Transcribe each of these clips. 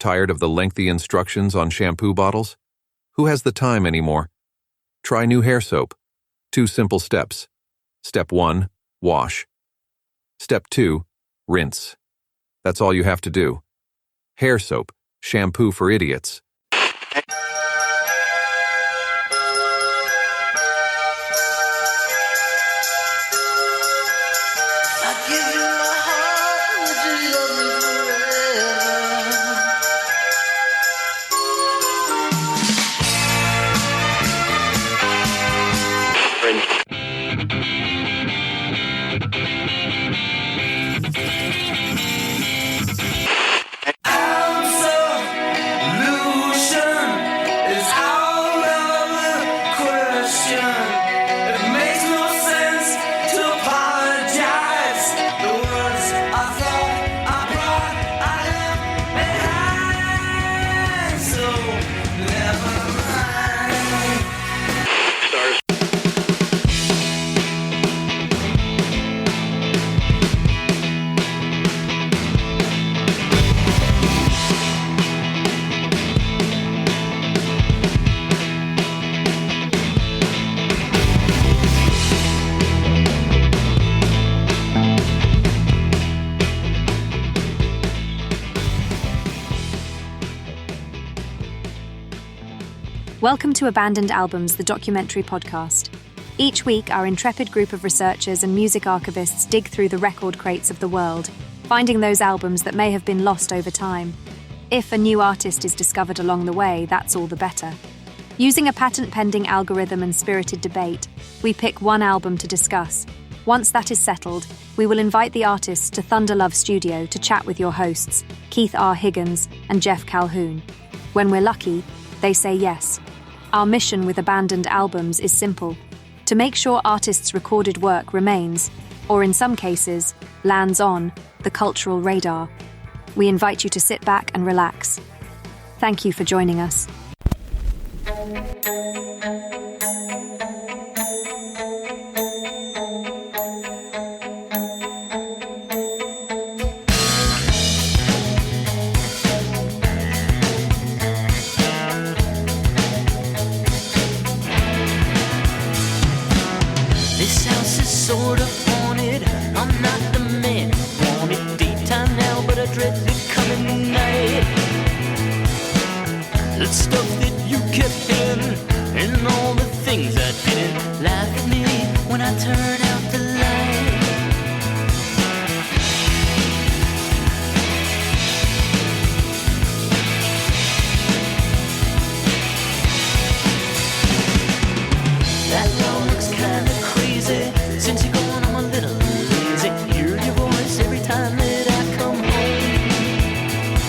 Tired of the lengthy instructions on shampoo bottles? Who has the time anymore? Try new hair soap. 2 simple steps. Step 1, wash. Step 2, rinse. That's all you have to do. Hair soap, shampoo for idiots. Welcome to Abandoned Albums, the documentary podcast. Each week, our intrepid group of researchers and music archivists dig through the record crates of the world, finding those albums that may have been lost over time. If a new artist is discovered along the way, that's all the better. Using a patent-pending algorithm and spirited debate, we pick one album to discuss. Once that is settled, we will invite the artists to Thunderlove Studio to chat with your hosts, Keith R. Higgins and Geoff Calhoun. When we're lucky, they say yes. Our mission with Abandoned Albums is simple: to make sure artists' recorded work remains, or in some cases, lands on, the cultural radar. We invite you to sit back and relax. Thank you for joining us. Sort of haunted, I'm not the man who wanted daytime now, but I dread the coming night. The stuff that you kept hidden, and all the things I didn't. Laugh at me when I turn out the light. That law looks kinda crazy. Since you're gone, I'm a little lazy. Hear your voice every time that I come home.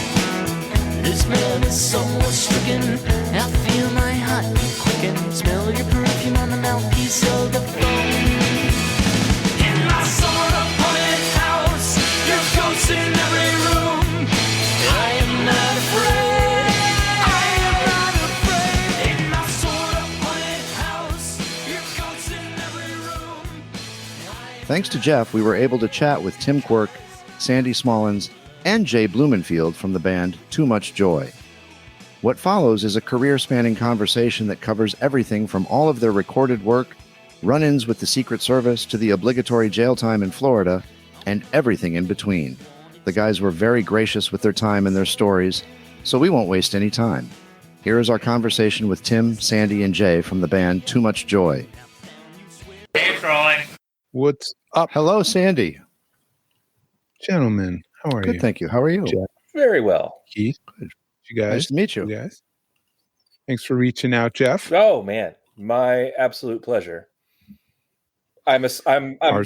This man is somewhat stricken. I feel my heart beat quicken. Smell your perfume on the mouthpiece of the phone. In my sort of haunted house, your ghost in every room. I am not afraid. I am not afraid. In my sort of haunted house, your ghost in every room. Thanks to Geoff, we were able to chat with Tim Quirk, Sandy Smallens, and Jay Blumenfield from the band Too Much Joy. What follows is a career-spanning conversation that covers everything from all of their recorded work, run-ins with the Secret Service, to the obligatory jail time in Florida, and everything in between. The guys were very gracious with their time and their stories, so we won't waste any time. Here is our conversation with Tim, Sandy, and Jay from the band Too Much Joy. Hey, Troy. What's up? Hello, Sandy. Gentlemen, how are Good, you? thank you. How are you? Jeff, Very well. Keith, Good. you guys. Nice to meet you. You guys. Thanks for reaching out, Jeff. Oh man, my absolute pleasure. Ours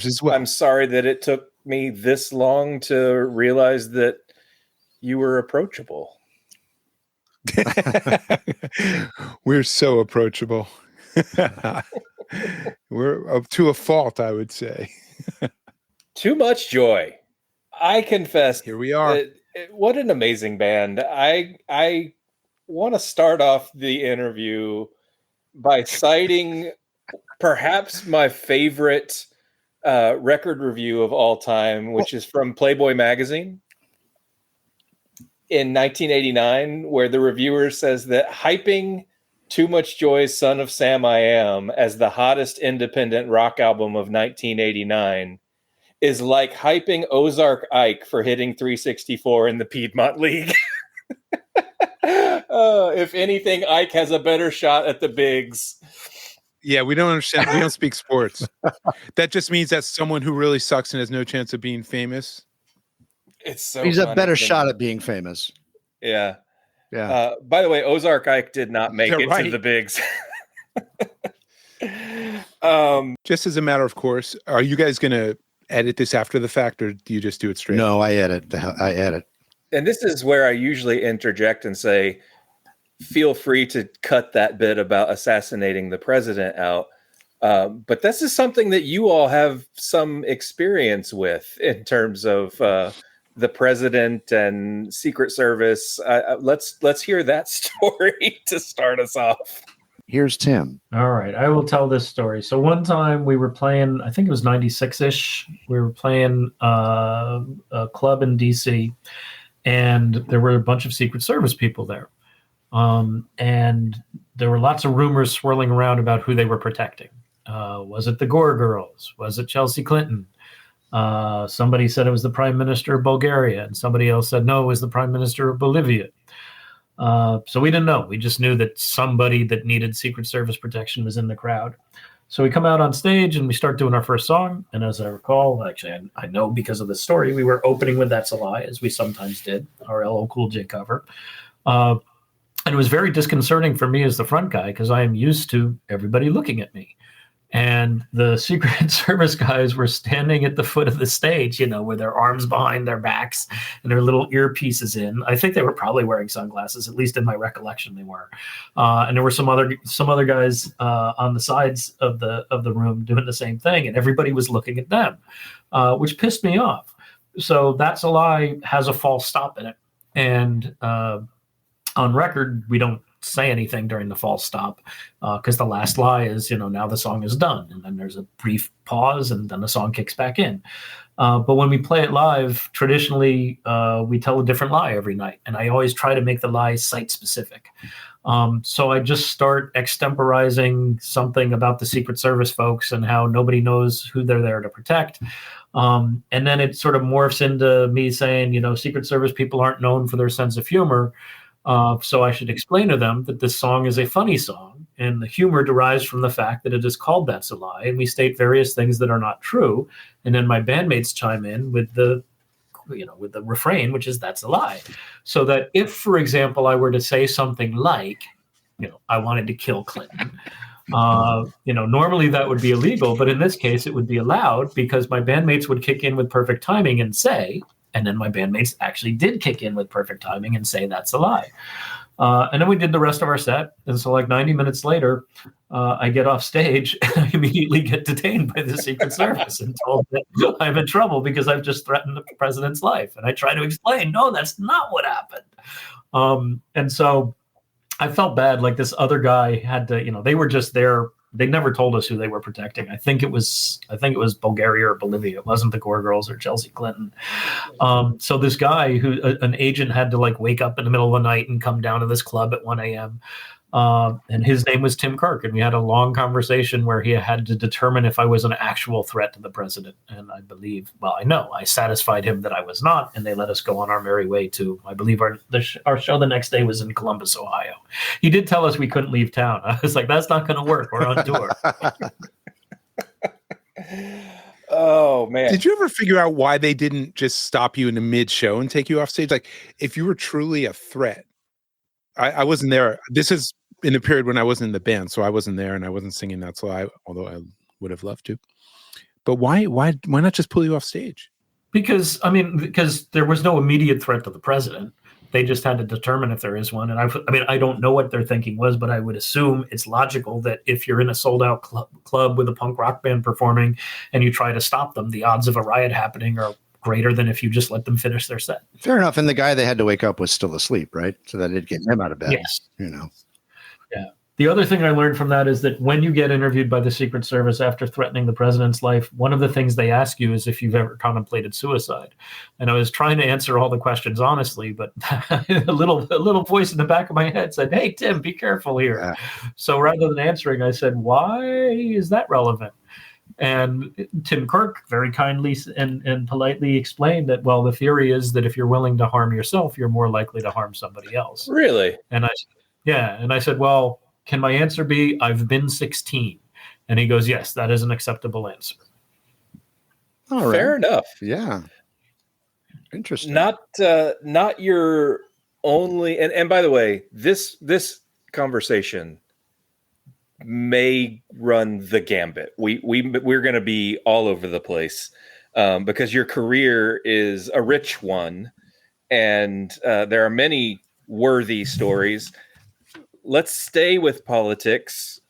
as well. I'm sorry that it took me this long to realize that you were approachable. We're so approachable. We're up to a fault, I would say. Too Much Joy. I confess. Here we are. What an amazing band. I want to start off the interview by citing perhaps my favorite record review of all time, which is from Playboy magazine. in 1989 where the reviewer says that hyping Too Much Joy's Son of Sam I Am as the hottest independent rock album of 1989 is like hyping Ozark Ike for hitting 364 in the Piedmont League. If anything, Ike has a better shot at the bigs. Yeah, we don't understand. We don't speak sports. That just means that someone who really sucks and has no chance of being famous. It's so He's a funny better to shot me. at being famous. Yeah. Yeah. By the way, Ozark Ike did not make it to the bigs. Just as a matter of course, are you guys going to edit this after the fact, or do you just do it straight? No, I edit. I edit. And this is where I usually interject and say, feel free to cut that bit about assassinating the president out. But this is something that you all have some experience with in terms of the president and Secret Service. Let's hear that story to start us off. Here's Tim. All right, I will tell this story. So one time we were playing, I think it was 96-ish. We were playing a club in DC, and there were a bunch of Secret Service people there. And there were lots of rumors swirling around about who they were protecting. Was it the Gore girls? Was it Chelsea Clinton? Somebody said it was the Prime Minister of Bulgaria, and somebody else said no, it was the Prime Minister of Bolivia. So we didn't know. We just knew that somebody that needed Secret Service protection was in the crowd. So we come out on stage and we start doing our first song. And as I recall, actually, I know because of the story, we were opening with That's a Lie, as we sometimes did, our LL Cool J cover. And it was very disconcerting for me as the front guy because I am used to everybody looking at me. And the Secret Service guys were standing at the foot of the stage, with their arms behind their backs and their little earpieces in. I think they were probably wearing sunglasses, at least in my recollection they were. And there were some other guys on the sides of the room doing the same thing, and everybody was looking at them, which pissed me off. So That's a Lie has a false stop in it, and on record we don't say anything during the false stop because the last lie is, now the song is done, and then there's a brief pause and then the song kicks back in. But when we play it live, traditionally we tell a different lie every night, and I always try to make the lie site specific. So I just start extemporizing something about the Secret Service folks and how nobody knows who they're there to protect. And then it sort of morphs into me saying, Secret Service people aren't known for their sense of humor. So I should explain to them that this song is a funny song, and the humor derives from the fact that it is called That's a Lie, and we state various things that are not true. And then my bandmates chime in with the refrain, which is That's a Lie. So that if, for example, I were to say something like, I wanted to kill Clinton, normally that would be illegal, but in this case it would be allowed because my bandmates would kick in with perfect timing and say, and then my bandmates actually did kick in with perfect timing and say That's a Lie. And then we did the rest of our set. And so 90 minutes later, I get off stage and I immediately get detained by the Secret Service and told that I'm in trouble because I've just threatened the president's life. And I try to explain, no, that's not what happened. And so I felt bad. Like this other guy had to, they were just there. They never told us who they were protecting. I think it was Bulgaria or Bolivia. It wasn't the Gore girls or Chelsea Clinton. So this guy an agent had to wake up in the middle of the night and come down to this club at 1 a.m. And his name was Tim Quirk. And we had a long conversation where he had to determine if I was an actual threat to the president. And I satisfied him that I was not. And they let us go on our merry way to, I believe our show the next day was in Columbus, Ohio. He did tell us we couldn't leave town. I was like, that's not going to work. We're on tour. Oh, man. Did you ever figure out why they didn't just stop you in the mid-show and take you off stage? Like, if you were truly a threat, I wasn't there. This is in the period when I wasn't in the band, so I wasn't there and I wasn't singing That's a Lie, although I would have loved to. But why not just pull you off stage? Because there was no immediate threat to the president. They just had to determine if there is one. And I don't know what their thinking was, but I would assume it's logical that if you're in a sold out club with a punk rock band performing and you try to stop them, the odds of a riot happening are greater than if you just let them finish their set. Fair enough. And the guy they had to wake up was still asleep, right? So that did get him out of bed. Yes. Yeah. The other thing I learned from that is that when you get interviewed by the Secret Service after threatening the president's life, one of the things they ask you is if you've ever contemplated suicide. And I was trying to answer all the questions honestly, but a little voice in the back of my head said, "Hey, Tim, be careful here." Yeah. So rather than answering, I said, "Why is that relevant?" And Tim Quirk very kindly and politely explained that, well, the theory is that if you're willing to harm yourself, you're more likely to harm somebody else. Really? And I said, well, can my answer be I've been 16? And he goes, yes, that is an acceptable answer. All right. Fair enough. Yeah. Interesting. Not your only, and by the way, this conversation may run the gambit. We're going to be all over the place because your career is a rich one, and there are many worthy stories. Let's stay with politics.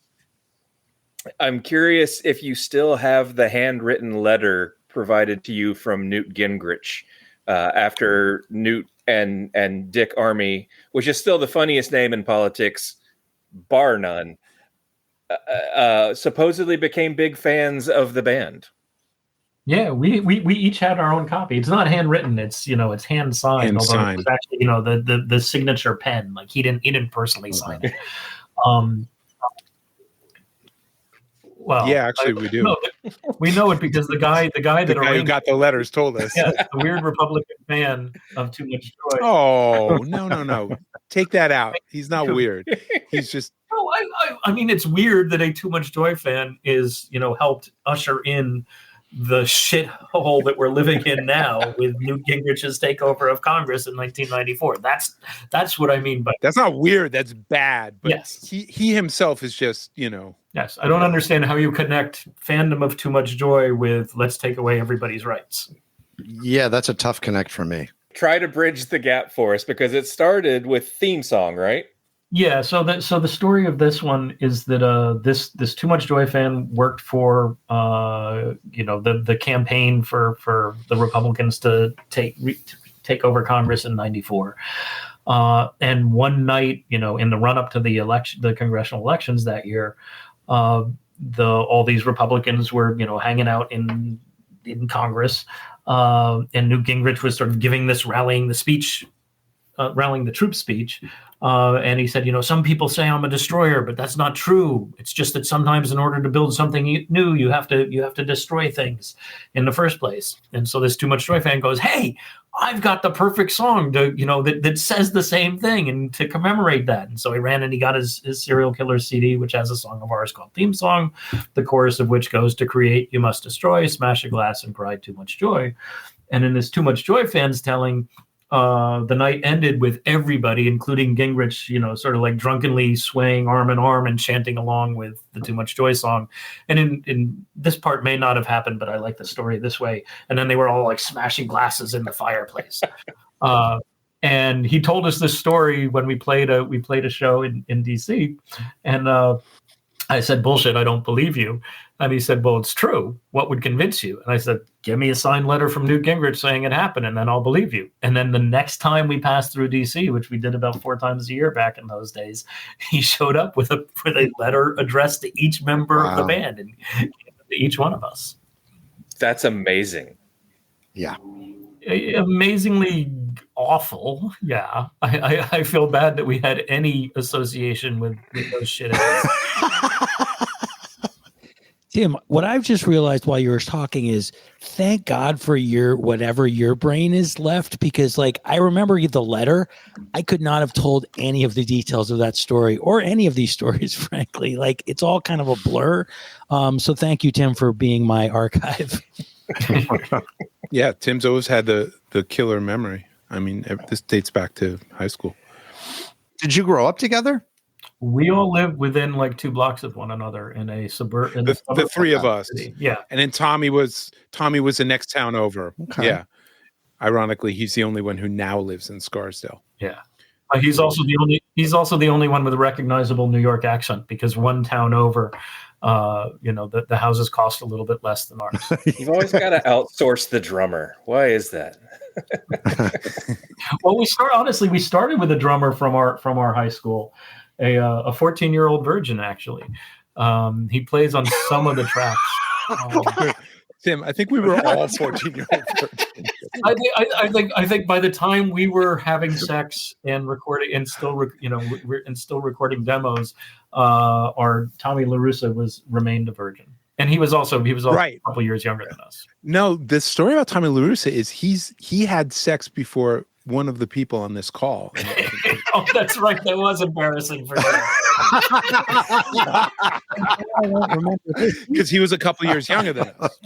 I'm curious if you still have the handwritten letter provided to you from Newt Gingrich after Newt and Dick Armey, which is still the funniest name in politics, bar none, supposedly became big fans of the band. Yeah, we each had our own copy. It's not handwritten. It's it's hand signed. Although it was actually the signature pen. Like he didn't personally sign it. Well, yeah, actually, we do. We know it because the guy that who got the letters told us. Yeah, the weird Republican fan of Too Much Joy. Oh no! Take that out. He's not weird. He's just. No, I mean it's weird that a Too Much Joy fan is helped usher in the shithole that we're living in now with Newt Gingrich's takeover of Congress in 1994. That's what I mean by that's not weird. That's bad. But yes, he himself is just Yes, I don't understand how you connect fandom of Too Much Joy with let's take away everybody's rights. Yeah, that's a tough connect for me. Try to bridge the gap for us because it started with theme song, right? Yeah, so the story of this one is that this Too Much Joy fan worked for the campaign for the Republicans to take over Congress in '94, and one night in the run up to the congressional elections that year, all these Republicans were hanging out in Congress, and Newt Gingrich was sort of giving this rallying the troops speech. And he said, some people say I'm a destroyer, but that's not true. It's just that sometimes in order to build something new, you have to destroy things in the first place. And so this Too Much Joy fan goes, hey, I've got the perfect song to, that says the same thing and to commemorate that. And so he ran and he got his Serial Killer CD, which has a song of ours called Theme Song, the chorus of which goes to create, you must destroy, smash a glass and cry too much joy. And in this Too Much Joy fan's telling, the night ended with everybody, including Gingrich, sort of like drunkenly swaying arm in arm and chanting along with the Too Much Joy song. And in this part may not have happened, but I like the story this way. And then they were all like smashing glasses in the fireplace. And he told us this story when we played a show in DC. And I said, bullshit, I don't believe you. And he said, well, it's true. What would convince you? And I said, give me a signed letter from Newt Gingrich saying it happened, and then I'll believe you. And then the next time we passed through DC, which we did about 4 times a year back in those days, he showed up with a letter addressed to each member of the band and to each one of us. That's amazing. Yeah. Amazingly awful. Yeah. I feel bad that we had any association with those shit. Tim, what I've just realized while you were talking is thank God for whatever your brain is left, because I remember the letter. I could not have told any of the details of that story or any of these stories, frankly. It's all kind of a blur. So thank you, Tim, for being my archive. Yeah, Tim's always had the killer memory. I mean, this dates back to high school. Did you grow up together? We all live within 2 blocks of one another in a suburb. The 3 of us. Yeah. And then Tommy was the next town over. Okay. Yeah. Ironically, he's the only one who now lives in Scarsdale. Yeah. He's also the only one with a recognizable New York accent, because one town over, the houses cost a little bit less than ours. You've always got to outsource the drummer. Why is that? Well, we started with a drummer from our high school. a 14-year-old virgin, actually. He plays on some of the tracks. Tim, I think we were all 14-year-old virgins. I think by the time we were having sex and recording and still recording demos, our Tommy LaRussa remained a virgin, and he was also right. a couple years younger than us. No, the story about Tommy LaRussa is he had sex before one of the people on this call. Oh, that's right. That was embarrassing for him. Because he was a couple years younger than us.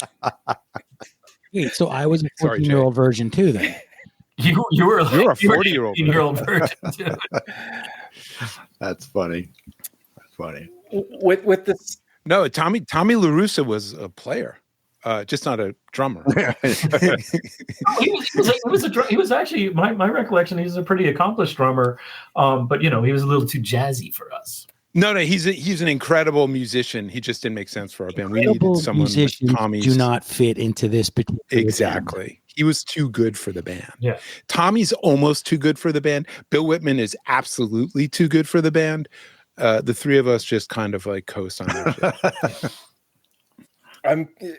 Wait, so I was a 14-year-old virgin too then? You were a 40-year-old virgin too. That's funny. That's funny. With this. No, Tommy LaRussa was a player. Just not a drummer. He was actually my recollection. He's a pretty accomplished drummer, but he was a little too jazzy for us. No, he's an incredible musician. He just didn't make sense for our band. We needed someone. Musicians with Tommy's. Do not fit into this particular exactly. band. He was too good for the band. Yeah, Tommy's almost too good for the band. Bill Whitman is absolutely too good for the band. The three of us just kind of like co-signed that shit.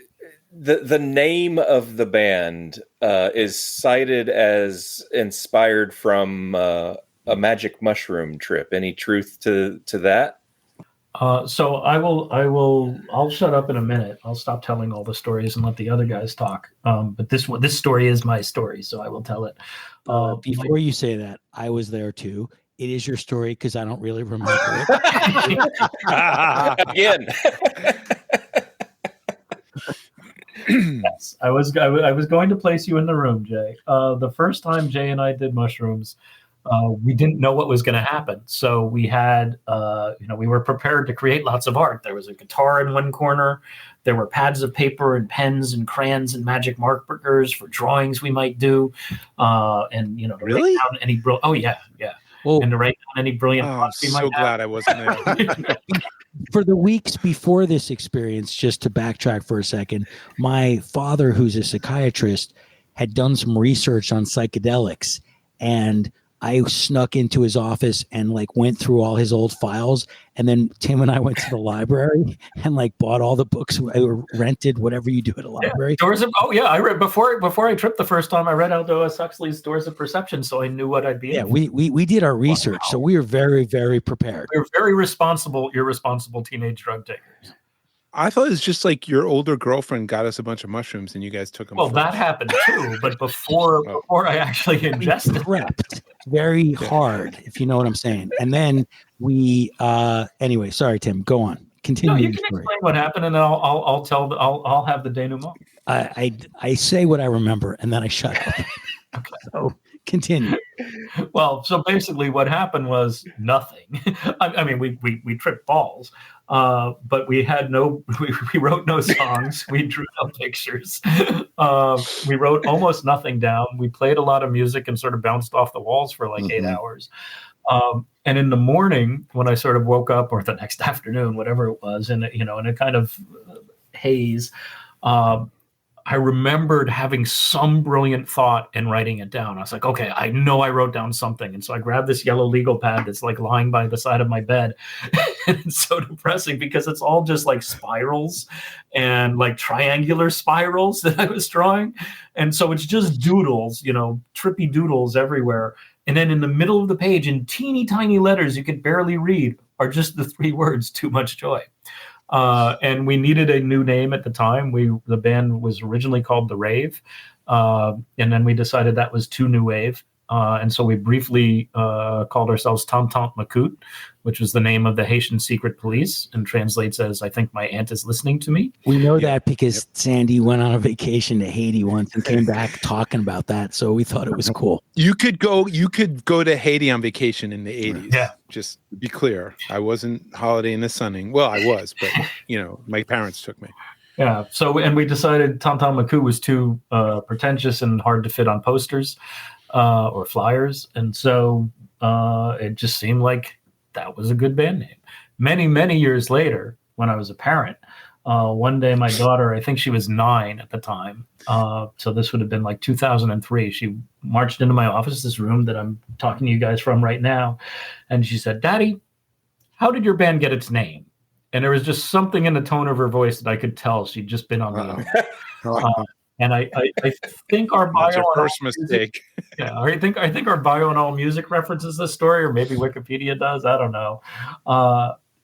The name of the band is cited as inspired from a magic mushroom trip. Any truth to that? So I'll shut up in a minute. I'll stop telling all the stories and let the other guys talk. But this story is my story, so I will tell it. Before you say that, I was there too. It is your story because I don't really remember it. Again. Yes, I was going to place you in the room, Jay. The first time Jay and I did mushrooms, we didn't know what was going to happen. So we had, we were prepared to create lots of art. There was a guitar in one corner. There were pads of paper and pens and crayons and magic markers for drawings we might do. And to really? write down any and to write down any brilliant thoughts we might have. I'm so glad I wasn't there. For the weeks before this experience, just to backtrack for a second, my father, who's a psychiatrist, had done some research on psychedelics, and I snuck into his office and went through all his old files. And then Tim and I went to the library and bought all the books or rented whatever you do at a library. I read before I tripped the first time. I read Aldous Huxley's Doors of Perception, so I knew what I'd be. Yeah, we did our research, so we were very, very prepared. We were very irresponsible teenage drug takers. I thought it was just your older girlfriend got us a bunch of mushrooms and you guys took them. Well, that happened too, but before I actually ingested, prepped very hard, if you know what I'm saying. And then we, anyway, sorry, Tim, go on. Continue. No, you can explain what happened, and I'll have the denouement. I say what I remember, and then I shut up. Okay. So continue. Well, so basically, what happened was nothing. I mean, we tripped balls, but we wrote no songs. We drew no pictures. We wrote almost nothing down. We played a lot of music and sort of bounced off the walls for 8 hours. And in the morning, when I sort of woke up, or the next afternoon, whatever it was, in a kind of haze, I remembered having some brilliant thought and writing it down. I was like, okay, I know I wrote down something. And so I grabbed this yellow legal pad that's lying by the side of my bed. And it's so depressing because it's all just spirals and triangular spirals that I was drawing. And so it's just doodles, trippy doodles everywhere. And then in the middle of the page, in teeny tiny letters you could barely read, are just the 3 words, "Too Much Joy." And we needed a new name at the time. The band was originally called The Rave. And then we decided that was too new wave. And so we briefly called ourselves Tom Tom Macoute, which was the name of the Haitian secret police and translates as "I think my aunt is listening to me." We know that because Sandy went on a vacation to Haiti once and came back talking about that. So we thought it was cool. You could go to Haiti on vacation in the 80s. Yeah. Just to be clear. I wasn't holiday in the sunning. Well, I was, but my parents took me. Yeah. So, and we decided Tom Tom Macoute was too pretentious and hard to fit on posters or flyers. And so it just seemed like that was a good band name. Many, many years later, when I was a parent, one day my daughter, I think she was 9 at the time. So this would have been 2003. She marched into my office, this room that I'm talking to you guys from right now. And she said, "Daddy, how did your band get its name? And there was just something in the tone of her voice that I could tell she'd just been on the internet. And I think our bio That's your on first All Music, mistake. yeah, I think our bio on All Music references this story, or maybe Wikipedia does. I don't know.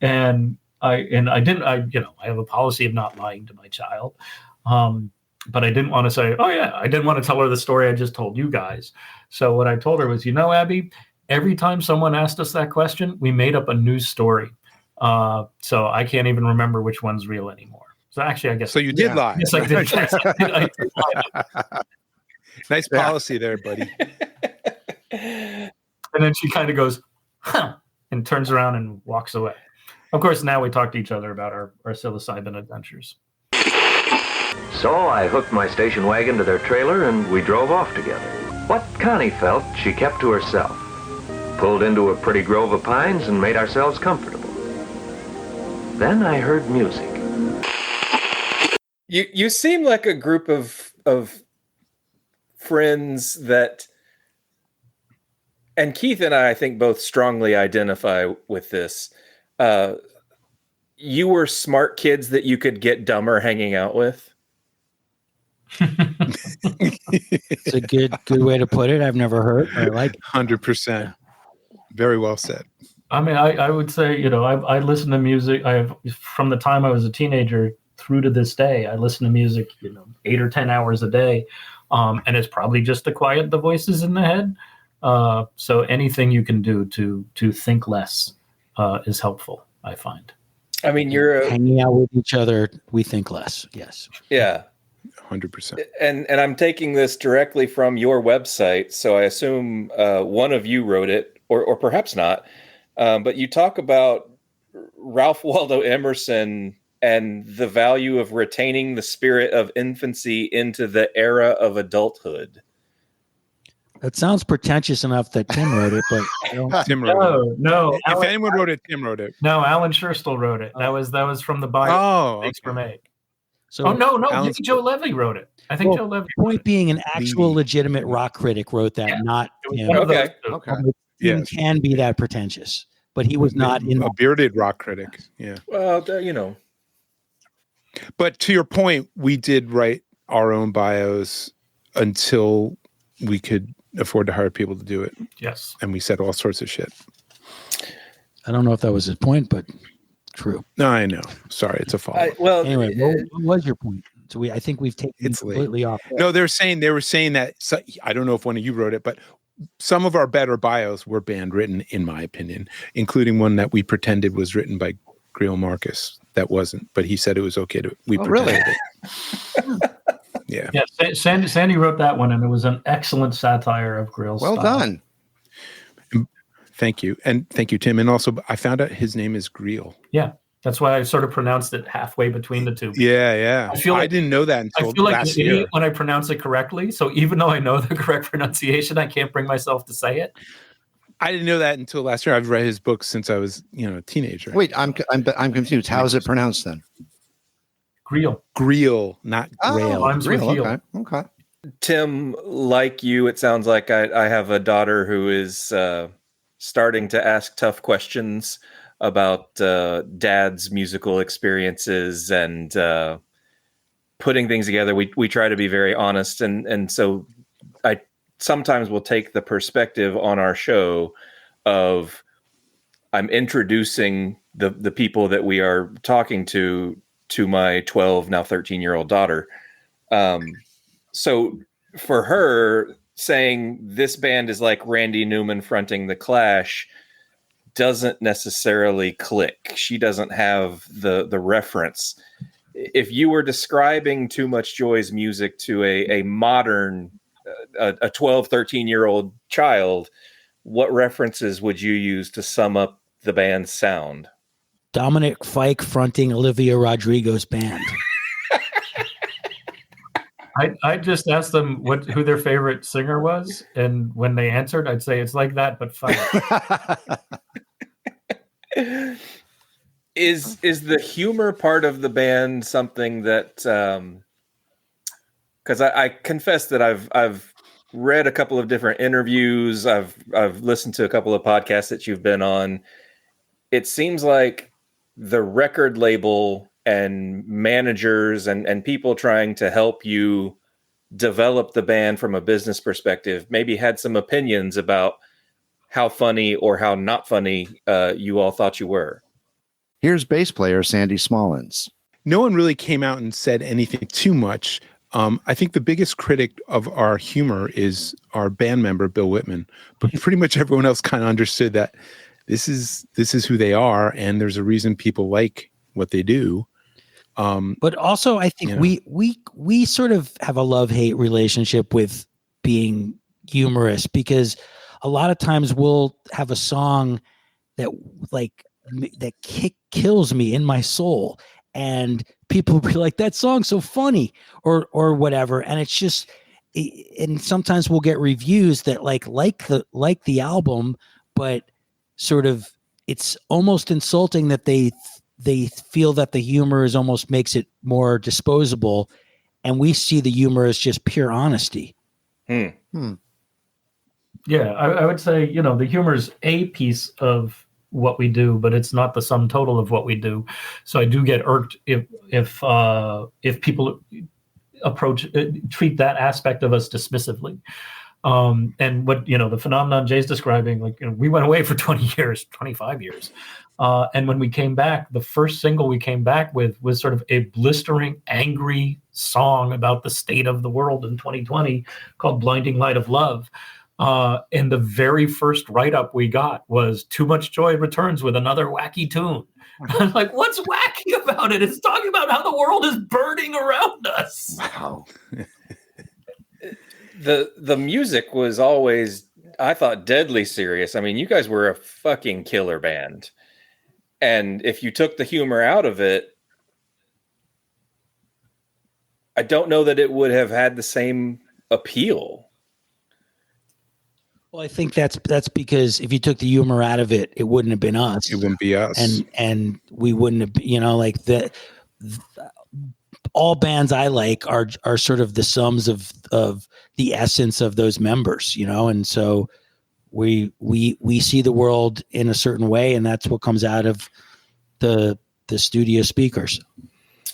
And I have a policy of not lying to my child, but I didn't want to say, oh yeah, I didn't want to tell her the story I just told you guys. So what I told her was, Abby, every time someone asked us that question, we made up a new story. So I can't even remember which one's real anymore. So actually, I guess So you did lie. Yes, I did. Yes, I did lie. Nice policy there, buddy. And then she kind of goes, huh, and turns around and walks away. Of course, now we talk to each other about our psilocybin adventures. So I hooked my station wagon to their trailer and we drove off together. What Connie felt, she kept to herself. Pulled into a pretty grove of pines and made ourselves comfortable. Then I heard music. You seem like a group of friends that, and Keith and I think both strongly identify with this. You were smart kids that you could get dumber hanging out with. It's a good way to put it. I've never heard. I like 100%. Very well said. I mean, I would say, I listen to music. From the time I was a teenager through to this day, I listen to music, 8 or 10 hours a day. And it's probably just to quiet the voices in the head. So anything you can do to think less is helpful, I find. I mean, you're hanging out with each other. We think less. Yes. Yeah. 100%. And I'm taking this directly from your website. So I assume one of you wrote it or perhaps not. But you talk about Ralph Waldo Emerson and the value of retaining the spirit of infancy into the era of adulthood. That sounds pretentious enough that Tim wrote it, but I don't. Tim wrote it. No. If anyone wrote it, Tim wrote it. No, Alan Schurstel wrote it. That was from the bio. Oh, Thanks for Meg. So no, Alan's Joe Levy wrote it. I think Joe Levy. Point being, an actual legitimate rock critic wrote that, not It was him. one of those Okay. two. Okay. Tim can be that pretentious, but he was not in. A bearded rock critic. Yeah. Well, But to your point, we did write our own bios until we could afford to hire people to do it. Yes. And we said all sorts of shit. I don't know if that was his point, but true. No, I know. Sorry, it's a follow. Anyway, what was your point? So I think we've taken it completely off. No, they were saying that. So, I don't know if one of you wrote it, but some of our better bios were band written, in my opinion, including one that we pretended was written by Greil Marcus. That wasn't, but he said it was okay to. We pretended it. Yeah. Yeah. Sandy wrote that one, and it was an excellent satire of Greil's. Well style. done. Thank you. And thank you, Tim. And also, I found out his name is Greil. Yeah. That's why I sort of pronounced it halfway between the two. Yeah. I didn't know that until I feel like last an idiot year. when I pronounce it correctly. So even though I know the correct pronunciation, I can't bring myself to say it. I didn't know that until last year. I've read his books since I was, a teenager. Wait, I'm confused. How is it pronounced then? Greil, not Oh, Grail. Rhymes with heel. Okay. Tim, like you, it sounds like I have a daughter who is starting to ask tough questions about dad's musical experiences and putting things together. We try to be very honest, and so I sometimes will take the perspective on our show of I'm introducing the people that we are talking to my 12, now 13-year-old daughter. So for her, saying this band is like Randy Newman fronting The Clash doesn't necessarily click. She doesn't have the reference. If you were describing Too Much Joy's music to a modern, a 12, 13-year-old child, what references would you use to sum up the band's sound? Dominic Fike fronting Olivia Rodrigo's band. I just asked them who their favorite singer was, and when they answered, I'd say it's like that, but funny. Is the humor part of the band something that? Because I confess that I've read a couple of different interviews. I've listened to a couple of podcasts that you've been on. it seems like the record label and managers and people trying to help you develop the band from a business perspective maybe had some opinions about how funny or how not funny you all thought you were. Here's bass player Sandy Smallens. No one really came out and said anything too much. I think the biggest critic of our humor is our band member, Bill Whitman. But pretty much everyone else kind of understood that this is who they are, and there's a reason people like what they do. But also, I think we sort of have a love-hate relationship with being humorous, because a lot of times we'll have a song that kills me in my soul, and people will be like, that song's so funny or whatever. And it's just, and sometimes we'll get reviews that like the album, but sort of, it's almost insulting that they feel that the humor is almost makes it more disposable. And we see the humor as just pure honesty. Yeah, I would say, the humor is a piece of what we do, but it's not the sum total of what we do. So I do get irked if people treat that aspect of us dismissively. And what, the phenomenon Jay's describing, like, we went away for 20 years, 25 years. And when we came back, the first single we came back with was sort of a blistering, angry song about the state of the world in 2020 called Blinding Light of Love. And the very first write-up we got was Too Much Joy Returns with Another Wacky Tune. I was like, what's wacky about it? It's talking about how the world is burning around us. Wow. The music was always, I thought, deadly serious. I mean, you guys were a fucking killer band. And if you took the humor out of it, I don't know that it would have had the same appeal. Well, I think that's because if you took the humor out of it, it wouldn't have been us. It wouldn't be us. And we wouldn't have, like all bands I like are sort of the sums of the essence of those members, and so we see the world in a certain way, and that's what comes out of the studio speakers.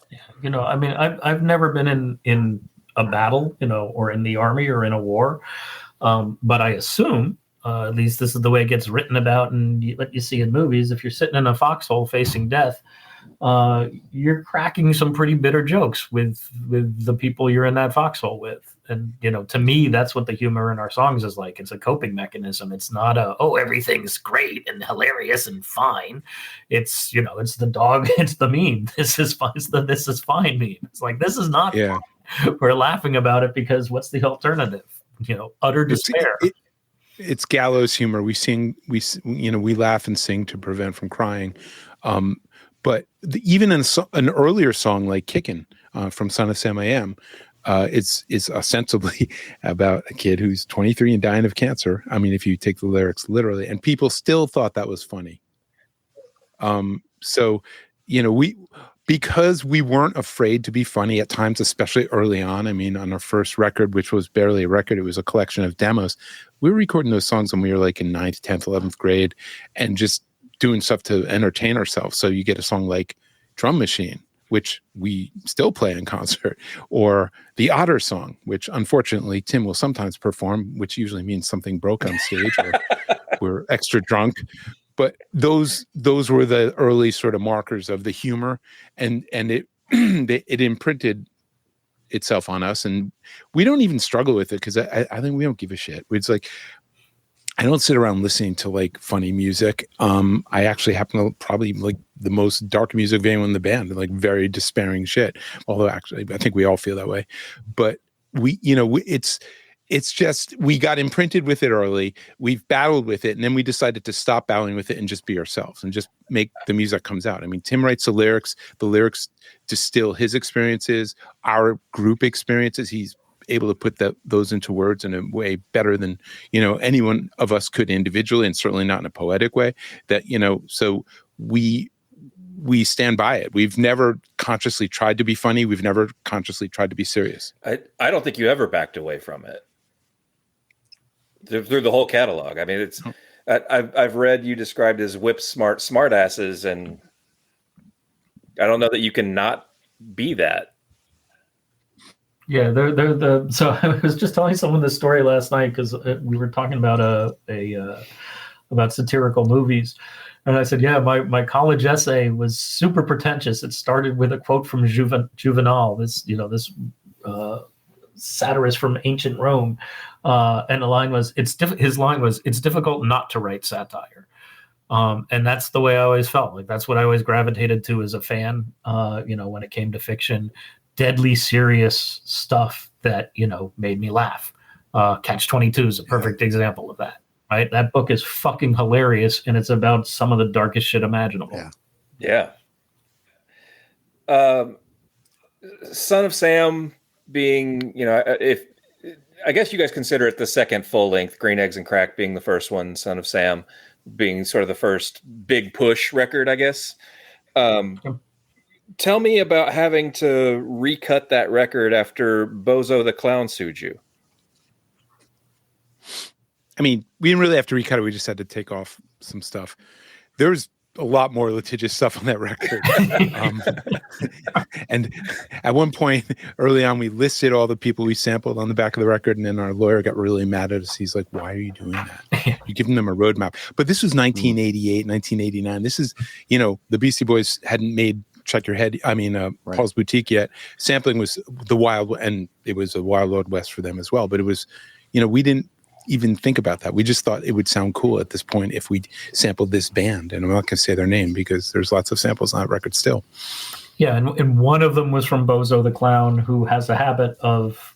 Yeah, I mean, I've never been in a battle, or in the army or in a war. But I assume, at least this is the way it gets written about and what you see in movies, if you're sitting in a foxhole facing death, you're cracking some pretty bitter jokes with the people you're in that foxhole with. And, to me, that's what the humor in our songs is like. It's a coping mechanism. It's not everything's great and hilarious and fine. It's, it's the dog, it's the meme. This is fine. It's the "this is fine" meme. It's like, this is not fine. We're laughing about it because what's the alternative? Utter despair. It's gallows humor. We sing, we laugh and sing to prevent from crying. But even in an earlier song like "Kickin'" from Son of Sam I Am, it's ostensibly about a kid who's 23 and dying of cancer. I mean, if you take the lyrics literally, and people still thought that was funny. So, because we weren't afraid to be funny at times, especially early on. I mean, on our first record, which was barely a record, it was a collection of demos. We were recording those songs when we were like in 9th, 10th, 11th grade and just doing stuff to entertain ourselves. So you get a song like Drum Machine, which we still play in concert, or the Otter song, which unfortunately Tim will sometimes perform, which usually means something broke on stage or we're extra drunk. But those were the early sort of markers of the humor, and it it imprinted itself on us, and we don't even struggle with it because I think we don't give a shit. It's like I don't sit around listening to like funny music. I actually happen to probably like the most dark music of anyone in the band, like very despairing shit. Although actually, I think we all feel that way. But it's just, we got imprinted with it early. We've battled with it. And then we decided to stop battling with it and just be ourselves and just make the music comes out. I mean, Tim writes the lyrics distill his experiences, our group experiences. He's able to put those into words in a way better than, anyone of us could individually, and certainly not in a poetic way that, so we stand by it. We've never consciously tried to be funny. We've never consciously tried to be serious. I don't think you ever backed away from it. Through the whole catalog. I mean, it's I've read you described as whip smart smartasses, and I don't know that you can not be that. Yeah, they're the. So I was just telling someone this story last night because we were talking about about satirical movies, and I said, yeah, my college essay was super pretentious. It started with a quote from Juvenal, this satirist from ancient Rome, and the line was, his line was, "It's difficult not to write satire." And that's the way I always felt. Like that's what I always gravitated to as a fan. When it came to fiction, deadly serious stuff that made me laugh. Catch-22 is a perfect example of that. Right, that book is fucking hilarious, and it's about some of the darkest shit imaginable. Yeah. Son of Sam being, if I guess you guys consider it the second full length, Green Eggs and Crack being the first one, Son of Sam being sort of the first big push record, I guess. Tell me about having to recut that record after Bozo the Clown sued you. I mean, we didn't really have to recut it. We just had to take off some stuff. There's a lot more litigious stuff on that record. And at one point early on, we listed all the people we sampled on the back of the record. And then our lawyer got really mad at us. He's like, why are you doing that? You're giving them a roadmap. But this was 1988, 1989. This is, the Beastie Boys hadn't made Check Your Head. Paul's Boutique yet. Sampling was the wild, and it was a wild Wild West for them as well. But it was, we didn't even think about that. We just thought it would sound cool at this point if we sampled this band, and I'm not going to say their name because there's lots of samples on that record still. Yeah, and one of them was from Bozo the Clown, who has a habit of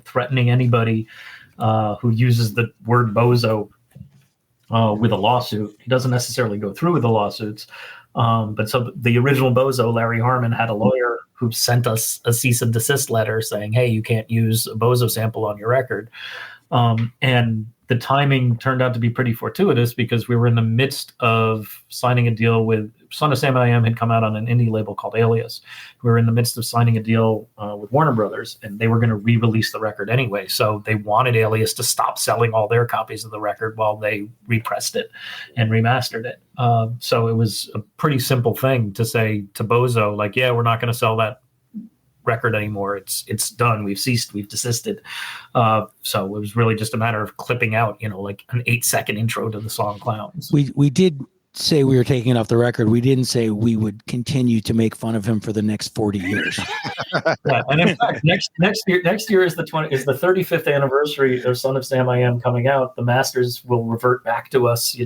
threatening anybody who uses the word bozo with a lawsuit. He doesn't necessarily go through with the lawsuits, but so the original Bozo, Larry Harmon, had a lawyer who sent us a cease and desist letter saying, hey, you can't use a Bozo sample on your record. And the timing turned out to be pretty fortuitous because we were in the midst of signing a deal with Son of Sam I Am had come out on an indie label called Alias. We were in the midst of signing a deal with Warner Brothers, and they were going to re-release the record anyway. So they wanted Alias to stop selling all their copies of the record while they repressed it and remastered it. So it was a pretty simple thing to say to Bozo, like, yeah, we're not going to sell that record anymore. It's done. We've ceased. We've desisted. So it was really just a matter of clipping out, like an 8-second intro to the song Clowns. We did say we were taking it off the record. We didn't say we would continue to make fun of him for the next 40 years. Yeah, and in fact, next year is the 35th anniversary of Son of Sam I Am coming out. The masters will revert back to us,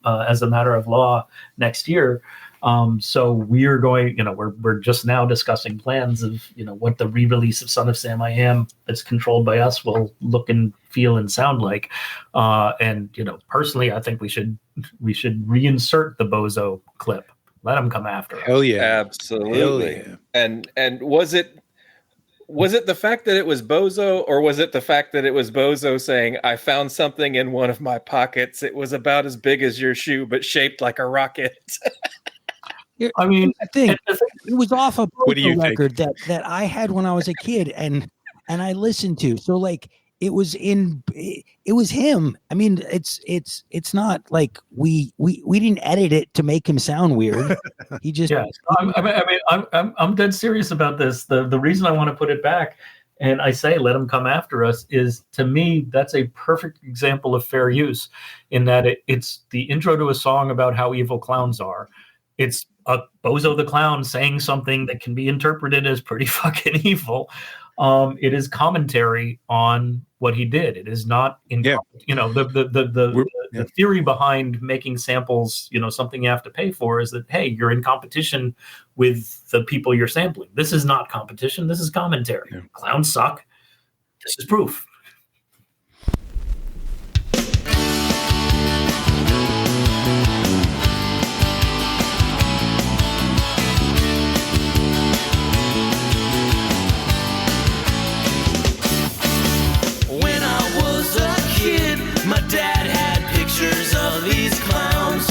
as a matter of law next year. So we're going, we're just now discussing plans of, what the re-release of Son of Sam I Am that's controlled by us will look and feel and sound like. And personally, I think we should reinsert the Bozo clip. Let him come after us. Hell yeah. Absolutely. Hell yeah. And was it the fact that it was Bozo, or was it the fact that it was Bozo saying, I found something in one of my pockets. It was about as big as your shoe, but shaped like a rocket. I mean, I think it was off a Bozo record that I had when I was a kid and I listened to. So like it was him. I mean, it's not like we didn't edit it to make him sound weird. He just I'm dead serious about this. The reason I want to put it back and I say let him come after us is, to me, that's a perfect example of fair use, in that it's the intro to a song about how evil clowns are. It's a Bozo the Clown saying something that can be interpreted as pretty fucking evil. It is commentary on what he did. It is not, the theory behind making samples, something you have to pay for, is that, hey, you're in competition with the people you're sampling. This is not competition. This is commentary. Yeah. Clowns suck. This is proof. My dad had pictures of these clowns.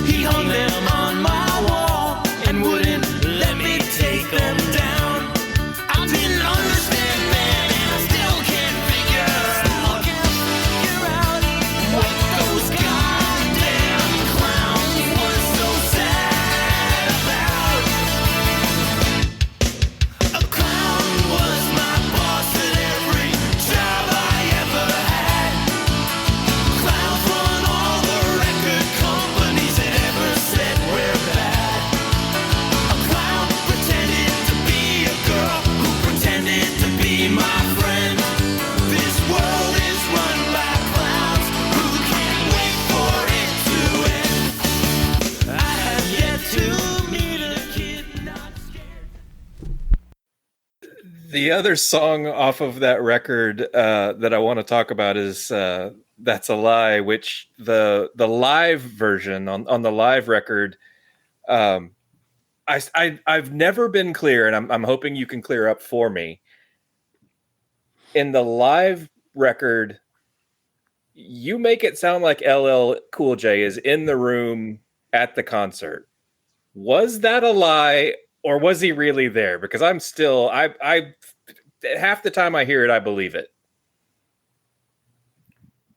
He hung them on my wall and wouldn't let me take them down. I didn't understand, man, and I still can't figure out what those The other song off of that record that I want to talk about is "That's a Lie," which the live version on the live record. I've never been clear, and I'm hoping you can clear up for me. In the live record, you make it sound like LL Cool J is in the room at the concert. Was that a lie, or was he really there? Because I'm still, I half the time I hear it, I believe it.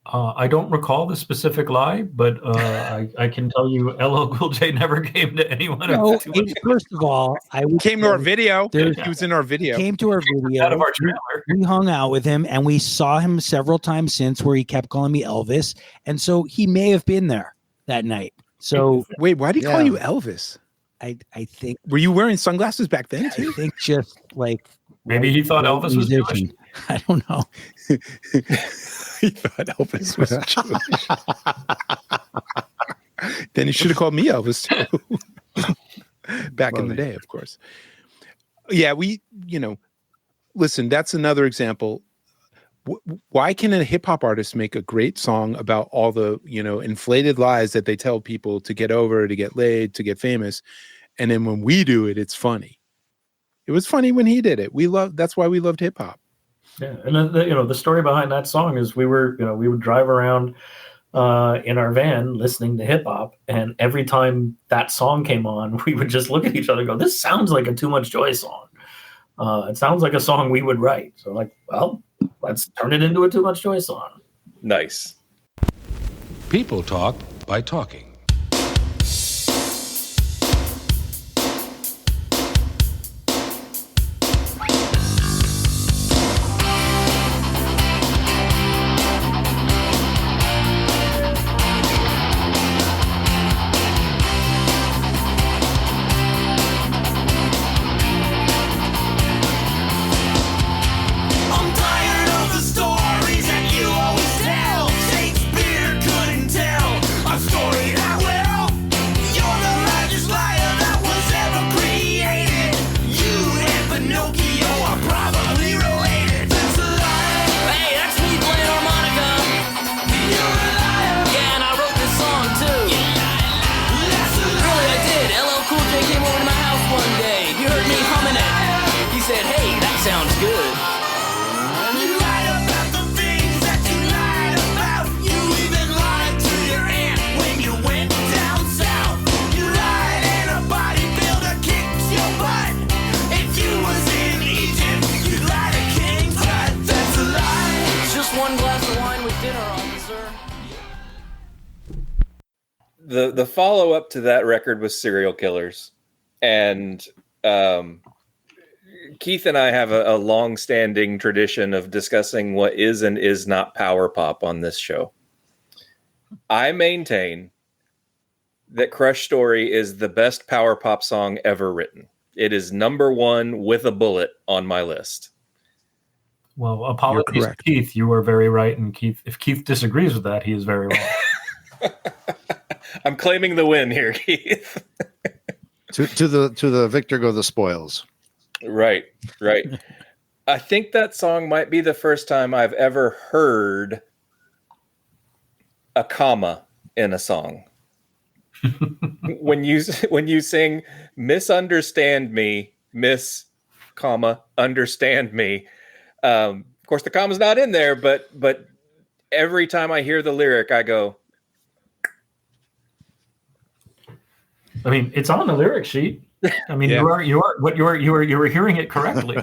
I don't recall the specific lie, but I can tell you LL Cool J never came to anyone. No, first of all, came to our video. He was in our video. Came to our video. Out of our trailer. We hung out with him, and we saw him several times since, where he kept calling me Elvis, and so he may have been there that night. So wait, why did he call you Elvis? I think. Were you wearing sunglasses back then too? I think just like maybe he thought Elvis was Jewish. I don't know. He thought Elvis was Jewish. Then he should have called me Elvis too. Back in the day, of course. Yeah, listen, that's another example. Why can a hip hop artist make a great song about all the, inflated lies that they tell people to get over, to get laid, to get famous? And then when we do it, it's funny. It was funny when he did it. That's why we loved hip hop. Yeah. And then, the story behind that song is we would drive around in our van listening to hip hop. And every time that song came on, we would just look at each other and go, this sounds like a Too Much Joy song. It sounds like a song we would write. So let's turn it into a Too Much Joy song. Nice. People talk by talking. The follow-up to that record was Serial Killers. And Keith and I have a long-standing tradition of discussing what is and is not power pop on this show. I maintain that Crush Story is the best power pop song ever written. It is number one with a bullet on my list. Well, apologies, Keith. You were very right. And if Keith disagrees with that, he is very wrong. I'm claiming the win here, Keith. to the victor go the spoils. Right. I think that song might be the first time I've ever heard a comma in a song. when you sing "misunderstand me," miss, comma, understand me. Of course, the comma's not in there, but every time I hear the lyric, I go. I mean, it's on the lyric sheet. I mean, you were hearing it correctly.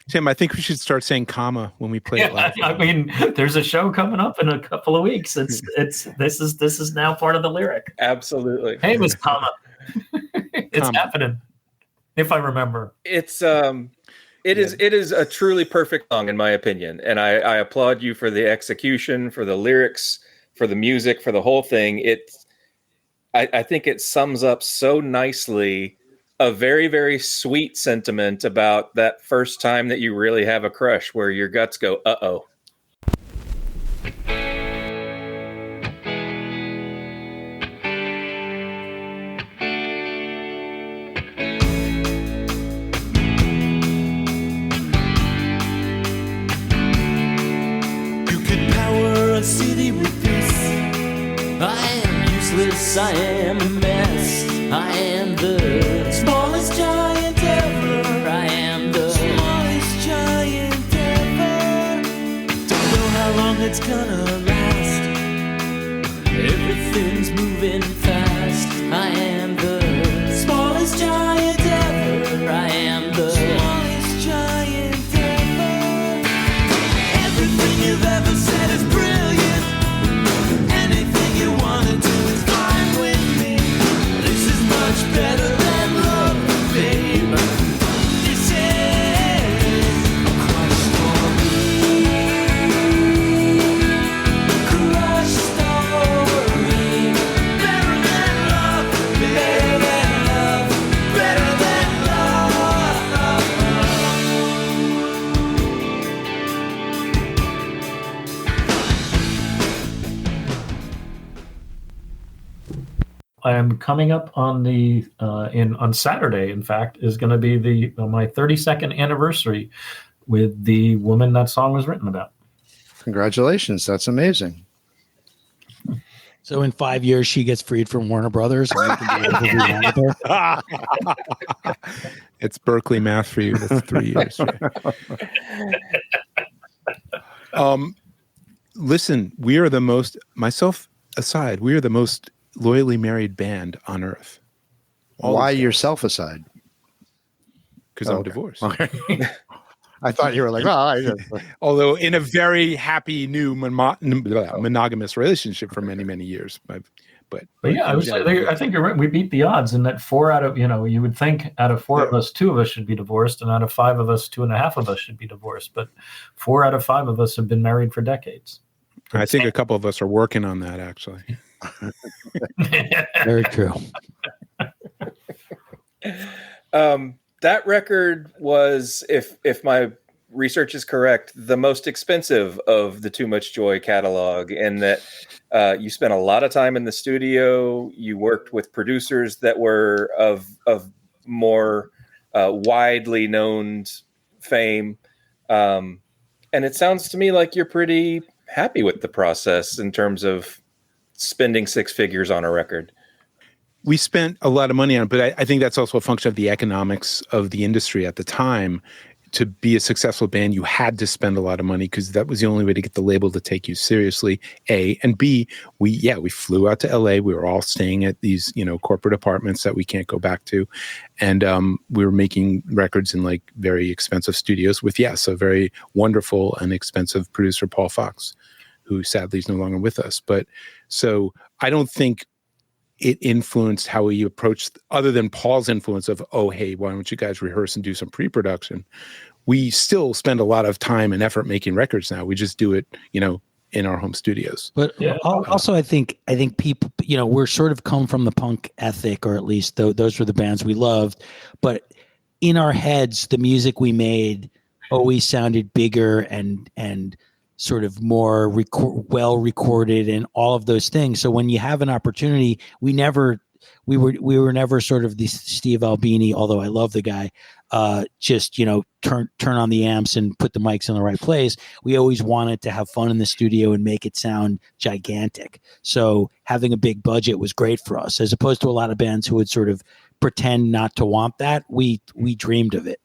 Tim, I think we should start saying comma when we play it live. I mean, there's a show coming up in a couple of weeks. This is now part of the lyric. Absolutely. Hey, Miss Comma. It's happening. If I remember. It is a truly perfect song in my opinion. And I applaud you for the execution, for the lyrics, for the music, for the whole thing. I think it sums up so nicely a very, very sweet sentiment about that first time that you really have a crush where your guts go, uh-oh. I am useless, I am a mess. I am the smallest giant ever. I am the smallest giant ever. Don't know how long it's gonna last. Everything's moving fast. I am the smallest giant ever. I am the smallest giant ever. Everything you've ever said is brilliant. Anything you want to do is fine with me. This is much better than love, babe. This is a crush story. Crush story. Better than love, better than love, better than love. I am coming up on the on Saturday. In fact, is going to be my 32nd anniversary with the woman that song was written about. Congratulations. That's amazing. So in 5 years, she gets freed from Warner Brothers. And we can do whatever we want with her. It's Berkeley math for you. That's 3 years. Listen, we are the most, myself aside, we are the most loyally married band on earth. Why yourself aside? Because I'm divorced. Okay. I thought you were like, although in a very happy new monogamous relationship for many, many years. But yeah, I think you're right. We beat the odds in that 4 out of, you would think out of 4 of us, 2 of us should be divorced, and out of 5 of us, 2.5 of us should be divorced. But 4 out of 5 of us have been married for decades. I think a couple of us are working on that, actually. Very true. That record was, if my research is correct, the most expensive of the Too Much Joy catalog, in that you spent a lot of time in the studio. You worked with producers that were of more widely known fame, and it sounds to me like you're pretty happy with the process in terms of spending 6 figures on a record. We spent a lot of money on it, but I think that's also a function of the economics of the industry at the time. To be a successful band, you had to spend a lot of money because that was the only way to get the label to take you seriously, A. And B, we flew out to LA. We were all staying at these, corporate apartments that we can't go back to. And we were making records in like very expensive studios with, a very wonderful and expensive producer, Paul Fox, who sadly is no longer with us. But so I don't think it influenced how we approached, other than Paul's influence of, oh, hey, why don't you guys rehearse and do some pre-production? We still spend a lot of time and effort making records now. We just do it, in our home studios. But also, I think people, we're sort of come from the punk ethic, or at least those were the bands we loved. But in our heads, the music we made always sounded bigger and sort of more well recorded and all of those things. So when you have an opportunity, we were never sort of the Steve Albini, although I love the guy, just, turn on the amps and put the mics in the right place. We always wanted to have fun in the studio and make it sound gigantic. So having a big budget was great for us, as opposed to a lot of bands who would sort of pretend not to want that. We dreamed of it.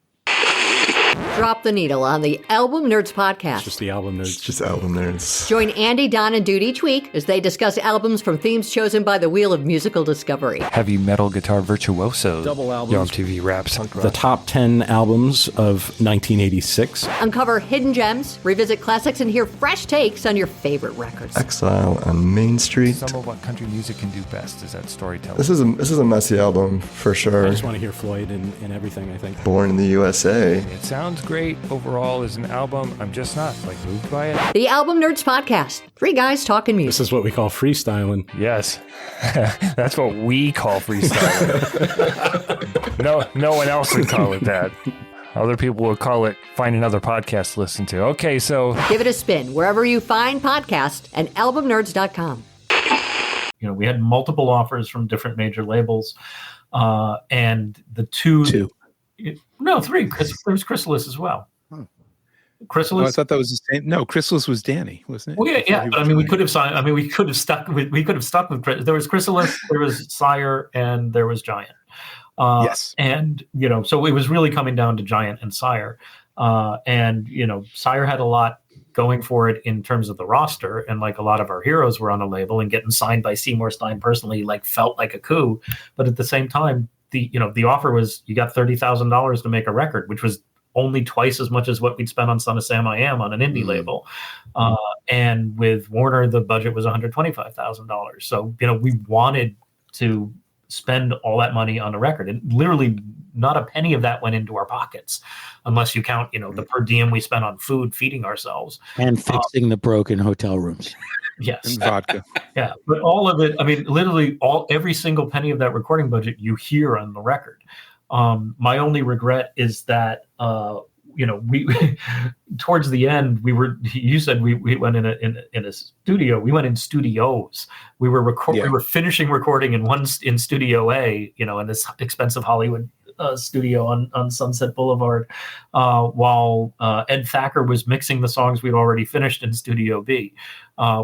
Drop the Needle on the Album Nerds podcast. It's just the Album Nerds. Just Album Nerds. Join Andy, Don, and Dude each week as they discuss albums from themes chosen by the Wheel of Musical Discovery. Heavy metal guitar virtuosos. Double albums. Yo MTV Raps. The top 10 albums of 1986. Uncover hidden gems, revisit classics, and hear fresh takes on your favorite records. Exile on Main Street. Some of what country music can do best is that storytelling. This is a messy album, for sure. I just want to hear Floyd and everything, I think. Born in the USA. It sounds great overall as an album. I'm just not moved by it. The Album Nerds podcast. 3 guys talking music. This is what we call freestyling. Yes. That's what we call freestyling. No one else would call it that. Other people would call it find another podcast to listen to. Okay, so give it a spin wherever you find podcasts and albumnerds.com. We had multiple offers from different major labels, and the two. 2. No, 3, because there was Chrysalis as well. Chrysalis. Oh, I thought that was the same. No, Chrysalis was Danny, wasn't it? Well, yeah, Before yeah. he But I was mean, we Danny. could have signed. I mean, we could have stuck with. There was Chrysalis, there was Sire, and there was Giant. Yes. And so it was really coming down to Giant and Sire. And Sire had a lot going for it in terms of the roster, and like a lot of our heroes were on the label, and getting signed by Seymour Stein personally felt like a coup. But at the same time, the offer was you got $30,000 to make a record, which was only twice as much as what we'd spent on Son of Sam I Am on an indie label. And with Warner, the budget was $125,000. So, we wanted to spend all that money on a record, and literally not a penny of that went into our pockets, unless you count, the per diem we spent on food, feeding ourselves. And fixing the broken hotel rooms. Yes. And vodka. Yeah. But all of it, I mean, literally every single penny of that recording budget you hear on the record. My only regret is that, we towards the end you said we went in a studio. We went in studios. We were we were finishing recording in Studio A, in this expensive Hollywood studio on Sunset Boulevard, while Ed Thacker was mixing the songs we'd already finished in Studio B,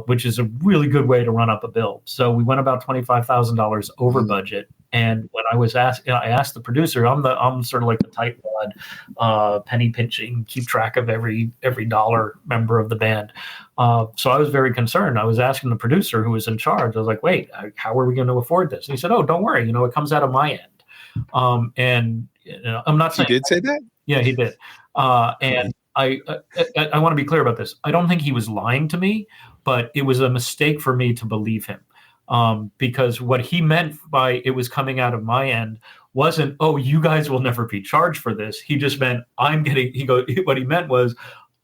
which is a really good way to run up a bill. So we went about $25,000 over budget. And when I was asked, I asked the producer, I'm sort of like the tightwad, penny pinching, keep track of every dollar member of the band. So I was very concerned. I was asking the producer who was in charge. I was like, wait, how are we going to afford this? And he said, oh, don't worry. It comes out of my end. And I'm not saying he did say that. Yeah, he did. And I want to be clear about this. I don't think he was lying to me, but it was a mistake for me to believe him. Because what he meant by it was coming out of my end wasn't, oh, you guys will never be charged for this. He just meant what he meant was,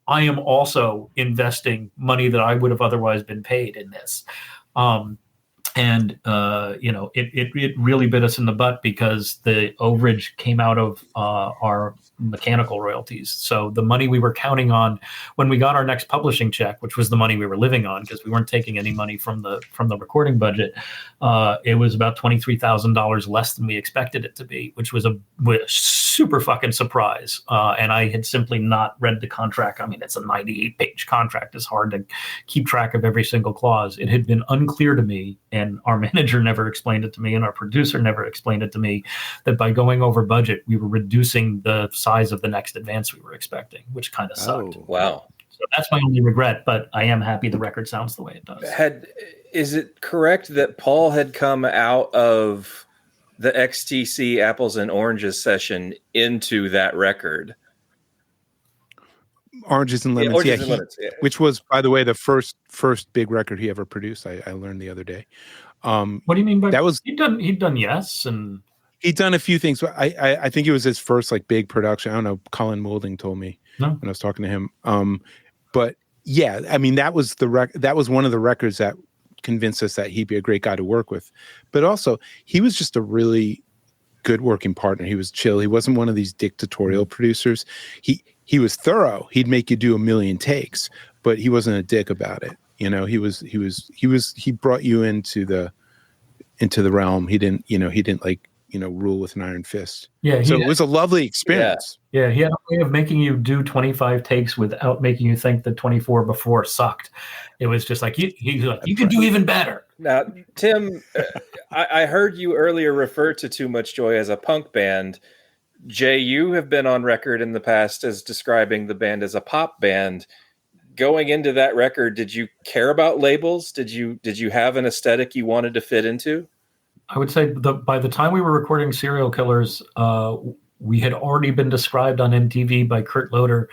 I am also investing money that I would have otherwise been paid in this. It really bit us in the butt because the overage came out of our mechanical royalties. So the money we were counting on when we got our next publishing check, which was the money we were living on because we weren't taking any money from the recording budget, it was about $23,000 less than we expected it to be, which was a super fucking surprise. And I had simply not read the contract. I mean, it's a 98-page contract. It's hard to keep track of every single clause. It had been unclear to me, and our manager never explained it to me, and our producer never explained it to me, that by going over budget, we were reducing the size of the next advance we were expecting, which kind of sucked. Oh, wow. So that's my only regret, but I am happy the record sounds the way it does. Is it correct that Paul had come out of the XTC Apples and Oranges session into that record? Oranges and Lemons, Lemons, which was, by the way, the first big record he ever produced. I learned the other day. What do you mean by that? Was he'd done Yes, and he'd done a few things. But I think it was his first big production. I don't know. Colin Moulding told me when I was talking to him. But yeah, I mean that was that was one of the records that convinced us that he'd be a great guy to work with. But also, he was just a really good working partner. He was chill. He wasn't one of these dictatorial producers. He was thorough. He'd make you do a million takes, but he wasn't a dick about it. He brought you into the realm. He didn't rule with an iron fist. Yeah. So it was a lovely experience. Yeah. He had a way of making you do 25 takes without making you think the 24 before sucked. It was just like, he's like, you can do even better. Now, Tim, I heard you earlier refer to Too Much Joy as a punk band. Jay, you have been on record in the past as describing the band as a pop band. Going into that record, did you care about labels? Did you have an aesthetic you wanted to fit into? I would say by the time we were recording Serial Killers, we had already been described on MTV by Kurt Loder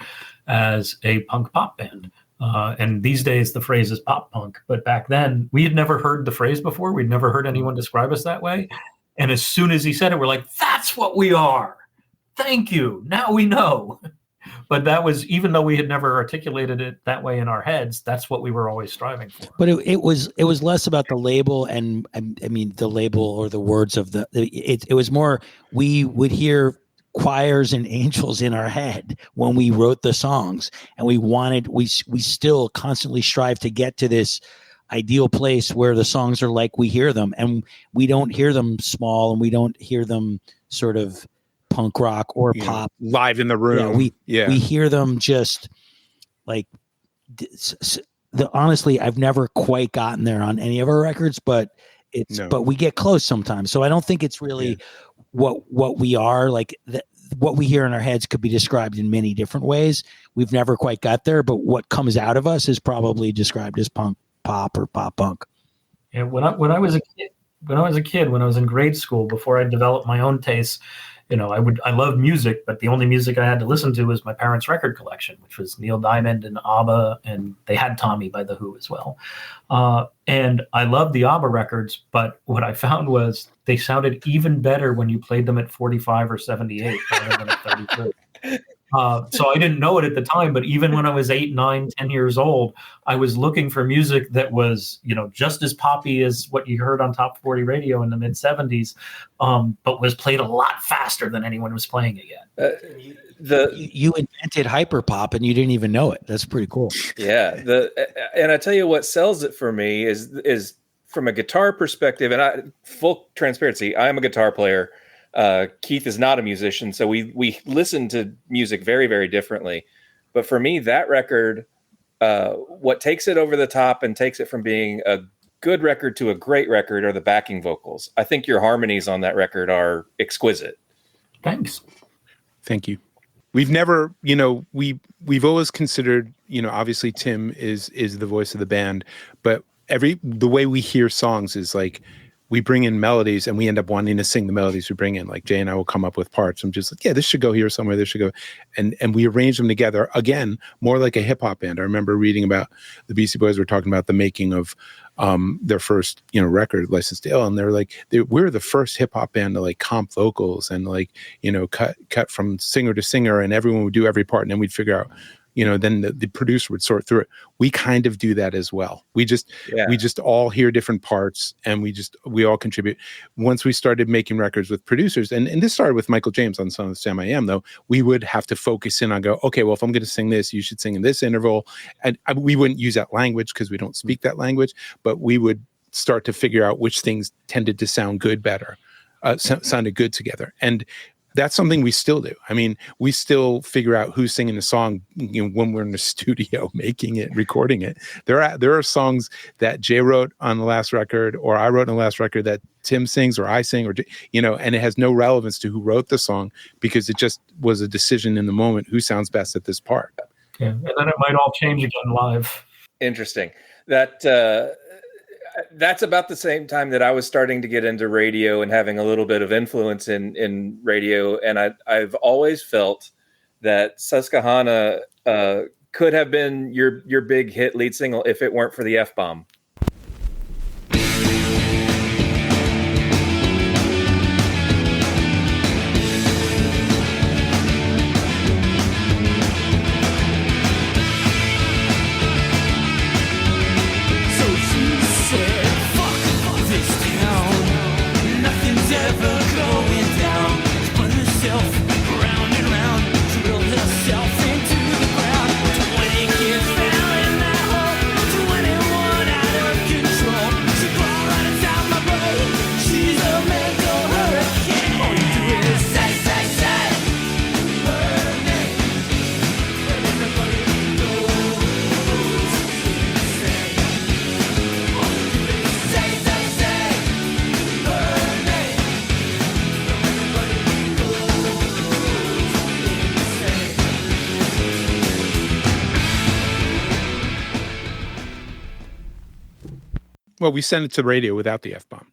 as a punk pop band. And these days the phrase is pop punk. But back then we had never heard the phrase before. We'd never heard anyone describe us that way. And as soon as he said it, we're like, that's what we are. Thank you. Now we know. But that was, even though we had never articulated it that way in our heads, that's what we were always striving for. But it was less about the label and I mean the label or the words of it was more, we would hear choirs and angels in our head when we wrote the songs, and we still constantly strive to get to this ideal place where the songs are like we hear them, and we don't hear them small, and we don't hear them sort of punk rock or pop live in the room. We hear them just Like, honestly, I've never quite gotten there on any of our records, but but we get close sometimes. So I don't think it's really what we are. Like what we hear in our heads could be described in many different ways. We've never quite got there, but what comes out of us is probably described as punk pop or pop punk. Yeah, when I was a kid, when I was in grade school, before I developed my own tastes, I loved music, but the only music I had to listen to was my parents' record collection, which was Neil Diamond and ABBA, and they had Tommy by The Who as well. And I loved the ABBA records, but what I found was they sounded even better when you played them at 45 or 78 rather than at 33. So I didn't know it at the time, but even when I was 8, 9, 10 years old, I was looking for music that was, just as poppy as what you heard on Top 40 radio in the mid 70s, but was played a lot faster than anyone was playing it yet. You invented hyperpop and you didn't even know it. That's pretty cool. Yeah. And I tell you what sells it for me is from a guitar perspective, and full transparency, I am a guitar player. Keith is not a musician, so we listen to music very, very differently. But for me, that record, what takes it over the top and takes it from being a good record to a great record are the backing vocals. I think your harmonies on that record are exquisite. Thanks. Thank you. We've never, we've always considered, obviously Tim is the voice of the band, but the way we hear songs is like, we bring in melodies and we end up wanting to sing the melodies we bring in. Like Jay and I will come up with parts. I'm just like, yeah, this should go here somewhere. This should go. And we arrange them together again, more like a hip hop band. I remember reading about the Beastie Boys were talking about the making of their first, record, Licensed to Ill. And they're like, we're the first hip hop band to like comp vocals and like, cut from singer to singer, and everyone would do every part. And then we'd figure out, then the producer would sort through it. We kind of do that as well. We just all hear different parts and we all contribute. Once we started making records with producers, and this started with Michael James on Son of Sam I Am, though, we would have to focus in on okay, well, if I'm going to sing this, you should sing in this interval. And we wouldn't use that language because we don't speak that language, but we would start to figure out which things tended to sound good better, sounded good together. And that's something we still do. I mean, we still figure out who's singing the song when we're in the studio making it, recording it. There are songs that Jay wrote on the last record, or I wrote on the last record, that Tim sings or I sing, or and it has no relevance to who wrote the song because it just was a decision in the moment who sounds best at this part. Yeah, and then it might all change again live. Interesting. That's about the same time that I was starting to get into radio and having a little bit of influence in radio. And I've always felt that Susquehanna could have been your big hit lead single if it weren't for the F-bomb. Well, we sent it to radio without the F-bomb.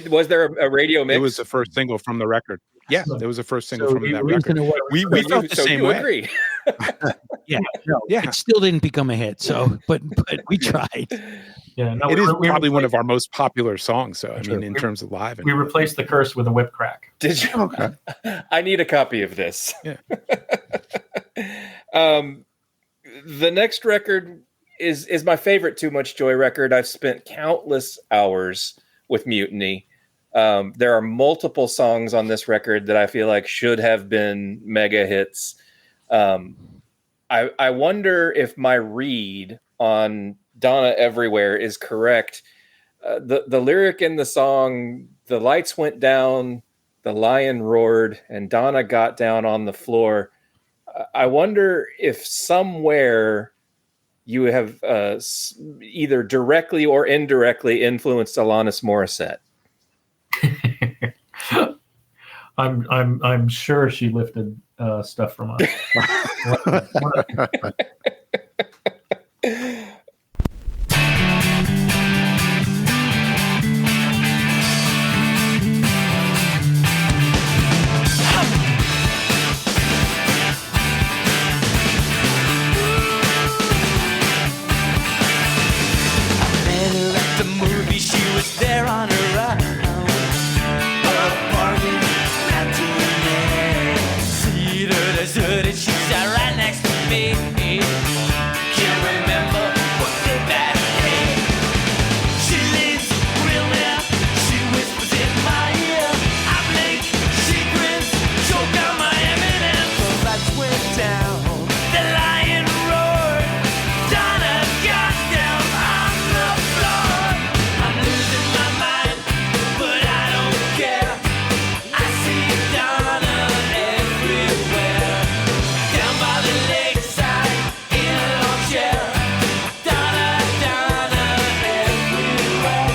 Was there a radio mix? It was the first single from the record. Yeah, there was the first single from that record. We felt the same way. Agree. It still didn't become a hit. So, but we tried. Yeah, no, it is probably one of our most popular songs. So, I mean, in terms of live, we replaced the curse with a whip crack. Did you? Okay. I need a copy of this. Yeah. The next record is my favorite Too Much Joy record. I've spent countless hours with Mutiny. There are multiple songs on this record that I feel like should have been mega hits. I wonder if my read on Donna Everywhere is correct. The lyric in the song, the lights went down, the lion roared, and Donna got down on the floor. I wonder if somewhere you have either directly or indirectly influenced Alanis Morissette. I'm sure she lifted stuff from us. She was there on her own. A bargain matinee. Seated as hooded, she sat right next to me. Can't remember what did that day. She leans real near. She whispers in my ear. I blink, she grins, choke out my eminence. The lights went down. The lion roared. Donna got down on the floor. I'm losing my mind, but I don't care. I see Donna everywhere. Down by the lakeside in a long chair. Donna, Donna everywhere.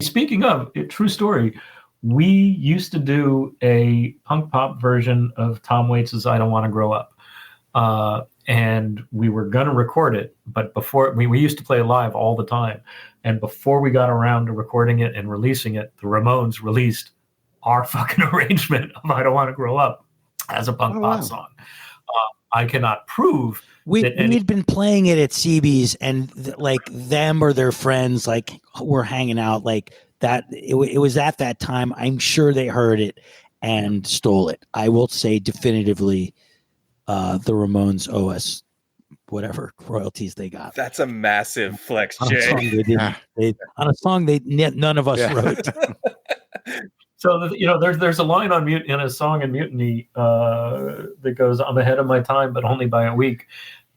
Speaking of, true story, we used to do a punk pop version of Tom Waits' I Don't Want to Grow Up. And we were going to record it, but before we used to play live all the time. And before we got around to recording it and releasing it, the Ramones released our fucking arrangement of I Don't Want to Grow Up as a punk pop song. I cannot prove we'd been playing it at CB's, and like them or their friends like were hanging out like that. It was at that time. I'm sure they heard it and stole it. I will say definitively, the Ramones owe us whatever royalties they got. That's a massive flex, On a Jay. song on a song none of us wrote. So there's a line on mute in a song in Mutiny that goes, "I'm ahead of my time, but only by a week."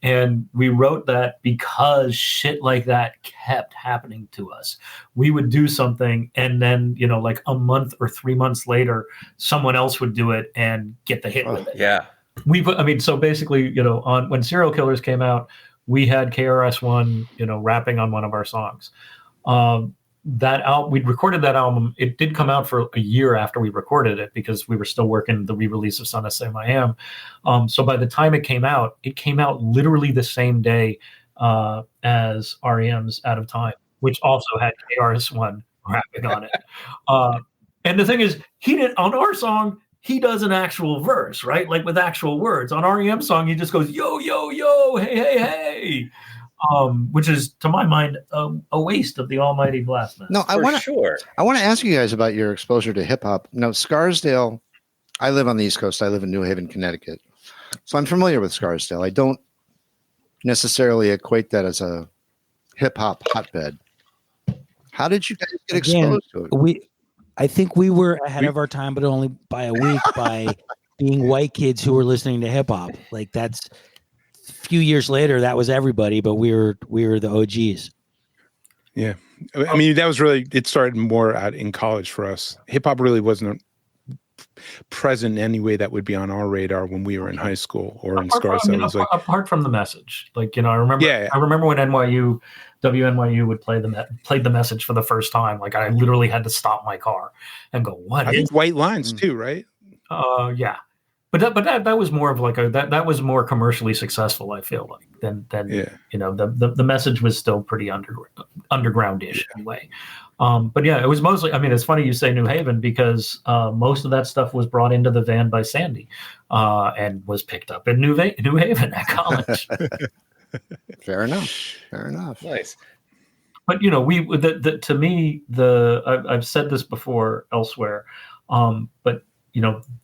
And we wrote that because shit like that kept happening to us. We would do something, and then like a month or 3 months later, someone else would do it and get the hit with it. Yeah. So basically, on when Serial Killers came out, we had KRS-One, rapping on one of our songs. We'd recorded that album. It did come out for a year after we recorded it because we were still working the re-release of Son of Sam I Am. So by the time it came out literally the same day as REM's Out of Time, which also had KRS-One rapping on it. And the thing is, on our song, he does an actual verse, right? Like with actual words. On REM's song, he just goes, yo, yo, yo, hey, hey, hey. Which is, to my mind, a waste of the almighty blast. No, I want to ask you guys about your exposure to hip hop. Now, Scarsdale, I live on the East Coast. I live in New Haven, Connecticut. So I'm familiar with Scarsdale. I don't necessarily equate that as a hip hop hotbed. How did you guys get exposed to it? I think we were ahead of our time, but only by a week by being white kids who were listening to hip hop. Like that's a few years later, that was everybody, but we were the OGs. Yeah. I mean, that was really, it started more out in college for us. Hip hop really wasn't present in any way that would be on our radar when we were in high school or in Scarsdale. Apart from the message, I remember when WNYU would play the message for the first time. Like I literally had to stop my car and go, "What?" I think White Lines too, right? Yeah, but that was more of like that was more commercially successful. I feel like than the message was still pretty undergroundish anyway. But yeah, it was mostly. I mean, it's funny you say New Haven because most of that stuff was brought into the van by Sandy and was picked up in New Haven at college. Fair enough. Nice. But to me, I've said this before elsewhere, but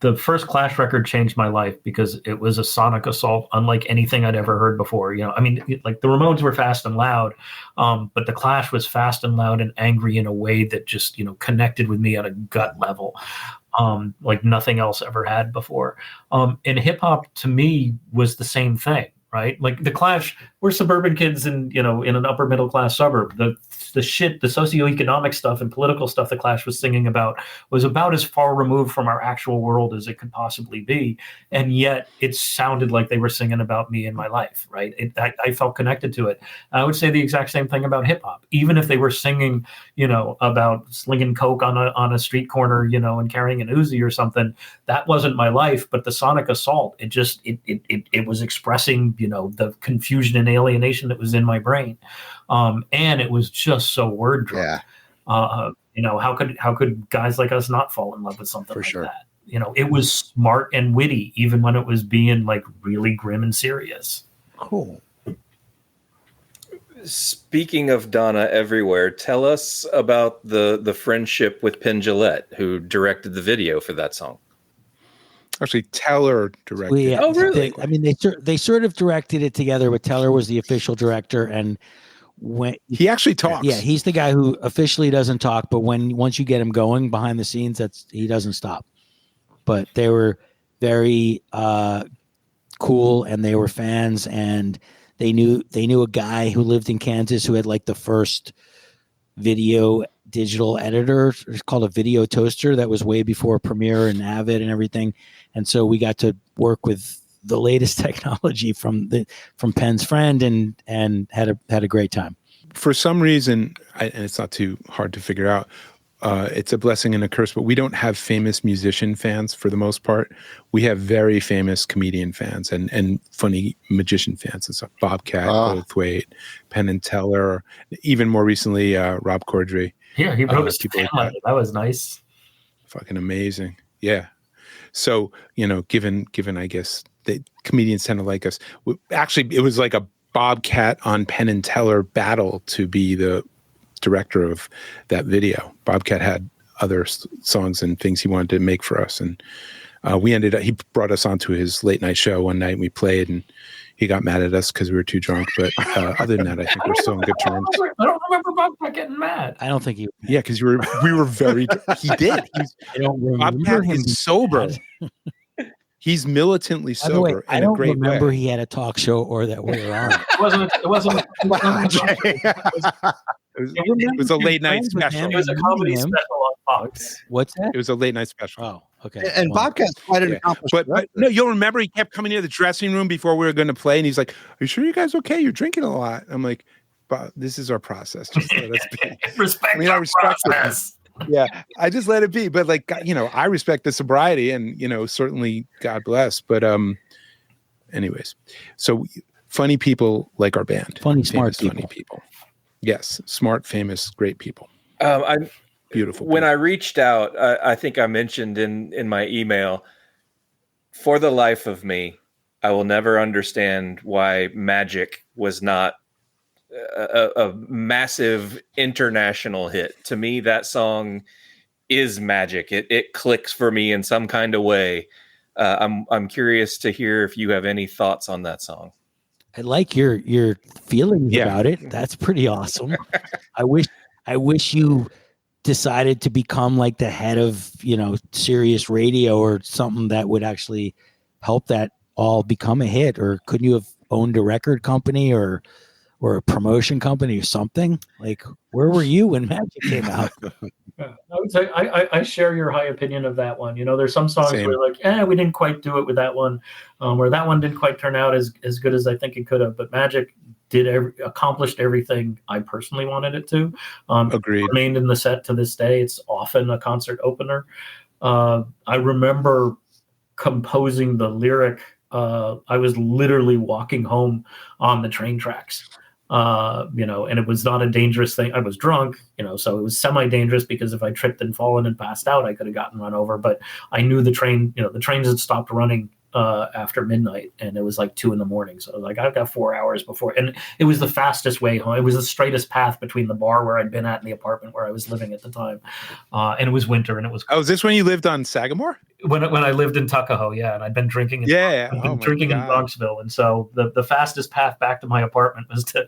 the first Clash record changed my life because it was a sonic assault unlike anything I'd ever heard before. I mean, like the Ramones were fast and loud, but the Clash was fast and loud and angry in a way that just connected with me at a gut level, like nothing else ever had before. And hip hop to me was the same thing. Right, like the Clash we're suburban kids in an upper middle class suburb. The socioeconomic stuff and political stuff the Clash was singing about was about as far removed from our actual world as it could possibly be, and yet it sounded like they were singing about me and my life. Right? I felt connected to it. I would say the exact same thing about hip hop. Even if they were singing, about slinging coke on a street corner, and carrying an Uzi or something, that wasn't my life. But the sonic assault, it was expressing, the confusion and alienation that was in my brain. And it was just so word drunk. Yeah. How could guys like us not fall in love with something like that? It was smart and witty, even when it was being like really grim and serious. Cool. Speaking of Donna Everywhere, tell us about the friendship with Penn Jillette, who directed the video for that song. Actually, Teller directed. Oh, really? They sort of directed it together, but Teller was the official director, and when he actually talks. Yeah, he's the guy who officially doesn't talk, but once you get him going behind the scenes, he doesn't stop. But they were very cool, and they were fans, and they knew a guy who lived in Kansas who had like the first video digital editor. It's called a video toaster that was way before Premiere and Avid and everything. And so we got to work with the latest technology from Penn's friend and had a great time. For some reason, and it's not too hard to figure out, it's a blessing and a curse, but we don't have famous musician fans for the most part. We have very famous comedian fans and funny magician fans. It's Bobcat, Goldthwait, Penn and Teller, even more recently, Rob Corddry. Yeah, he wrote us that was nice. Fucking amazing. Yeah. So, given I guess the comedians tend to like us. Actually, it was like a Bobcat on Penn and Teller battle to be the director of that video. Bobcat had other songs and things he wanted to make for us, and he brought us onto his late night show one night, and we played, and he got mad at us because we were too drunk. But other than that, I think we're still on good terms. I don't remember Bobcat getting mad. I don't think he. Yeah, because we were very. He did. I don't remember Bobcat him is sober. He's militantly sober. Way, I don't remember he had a talk show or that we were on. It wasn't. It was a late night special. It was a comedy special on Fox. What's that? It was a late night special. Oh, okay. And Bobcat's quite an accomplished but no, you'll remember he kept coming into the dressing room before we were going to play, and he's like, "Are you sure you guys okay? You're drinking a lot." I'm like, "But this is our process. Just let us be." I respect process. Yeah, I just let it be. But I respect the sobriety, and certainly God bless. But anyways, so funny people like our band. Smart people. Funny people. Yes, smart, famous, great people. Beautiful. When I reached out, I think I mentioned in my email, for the life of me, I will never understand why Magic was not a massive international hit. To me, that song is magic. It clicks for me in some kind of way. I'm curious to hear if you have any thoughts on that song. I like your feelings about it. That's pretty awesome. I wish you decided to become like the head of, Sirius Radio or something that would actually help that all become a hit. Or couldn't you have owned a record company or a promotion company or something? Like, where were you when Magic came out? I would say I share your high opinion of that one. There's some songs where like, we didn't quite do it with that one, or that one didn't quite turn out as good as I think it could have. But Magic accomplished everything I personally wanted it to. Agreed. It remained in the set to this day. It's often a concert opener. I remember composing the lyric. I was literally walking home on the train tracks. And it was not a dangerous thing. I was drunk, so it was semi-dangerous because if I tripped and fallen and passed out, I could have gotten run over. But I knew the trains had stopped running after midnight, and it was like 2 a.m. So I was like, I've got 4 hours before, and it was the fastest way home. It was the straightest path between the bar where I'd been at and the apartment where I was living at the time. And it was winter, and it was. Oh, is this when you lived on Sagamore? When I lived in Tuckahoe, yeah, and I'd been drinking. In Bronxville, and so the fastest path back to my apartment was to,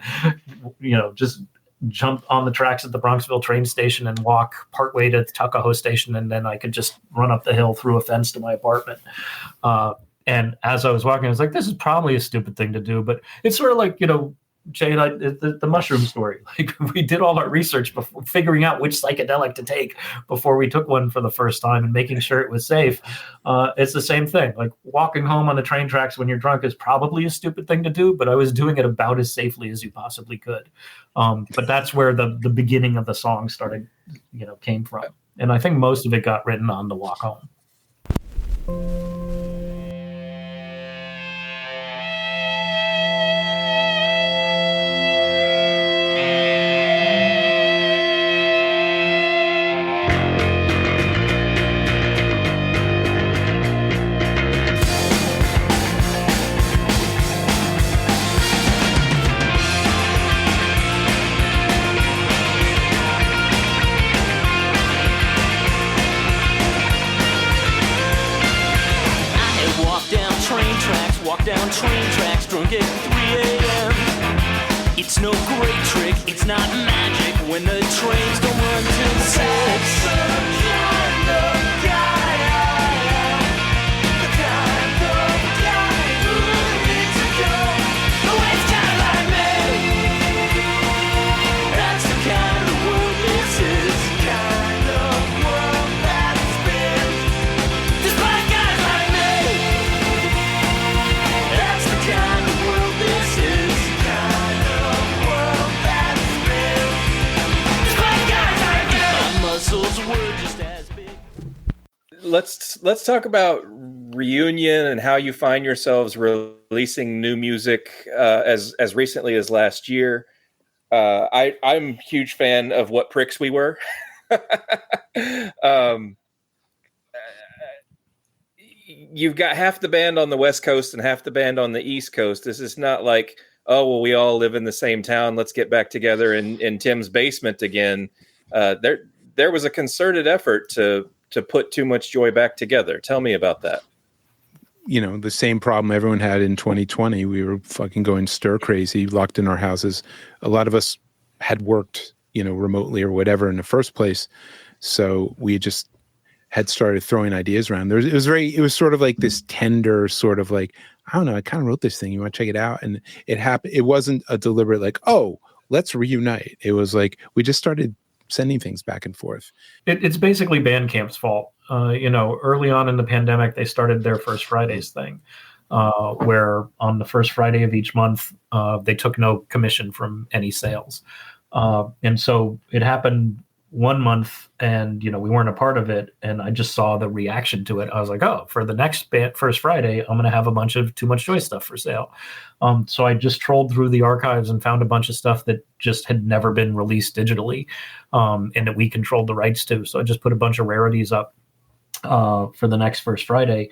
just jump on the tracks at the Bronxville train station and walk partway to the Tuckahoe station, and then I could just run up the hill through a fence to my apartment. And as I was walking, I was like, this is probably a stupid thing to do, but it's sort of like, Jay and I, the mushroom story. Like, we did all our research before figuring out which psychedelic to take before we took one for the first time and making sure it was safe. It's the same thing. Like, walking home on the train tracks when you're drunk is probably a stupid thing to do, but I was doing it about as safely as you possibly could. But that's where the beginning of the song started, came from. And I think most of it got written on the walk home. Walk down train tracks, drunk at 3 a.m. It's no great trick, it's not magic when the trains don't run till 6. That's the kind of guy I am. The kind of guy who needs to go. The way it's kind of like me. That's the kind of world this is. Kind of world that's been. Despite guys like me. That's the kind of world this is. Kind of world that's been. Despite guys like me. My muscles were just as big. Let's talk about reunion and how you find yourselves releasing new music as recently as last year. I'm a huge fan of What Pricks We Were. You've got half the band on the West Coast and half the band on the East Coast. This is not like, oh, well, we all live in the same town. Let's get back together in Tim's basement again. There was a concerted effort to put Too Much Joy back together. Tell me about that. The same problem everyone had in 2020. We were fucking going stir crazy, locked in our houses. A lot of us had worked, remotely or whatever in the first place. So we just had started throwing ideas around. It was sort of like this tender sort of like, I don't know, I kind of wrote this thing. You want to check it out? And it happened. It wasn't a deliberate like, oh, let's reunite. It was like, we just started sending things back and forth. It's basically Bandcamp's fault. Early on in the pandemic, they started their First Fridays thing, where on the first Friday of each month, they took no commission from any sales. And so it happened one month and, we weren't a part of it. And I just saw the reaction to it. I was like, oh, for the next First Friday, I'm going to have a bunch of Too Much Joy stuff for sale. So I just trolled through the archives and found a bunch of stuff that just had never been released digitally, and that we controlled the rights to. So I just put a bunch of rarities up for the next First Friday.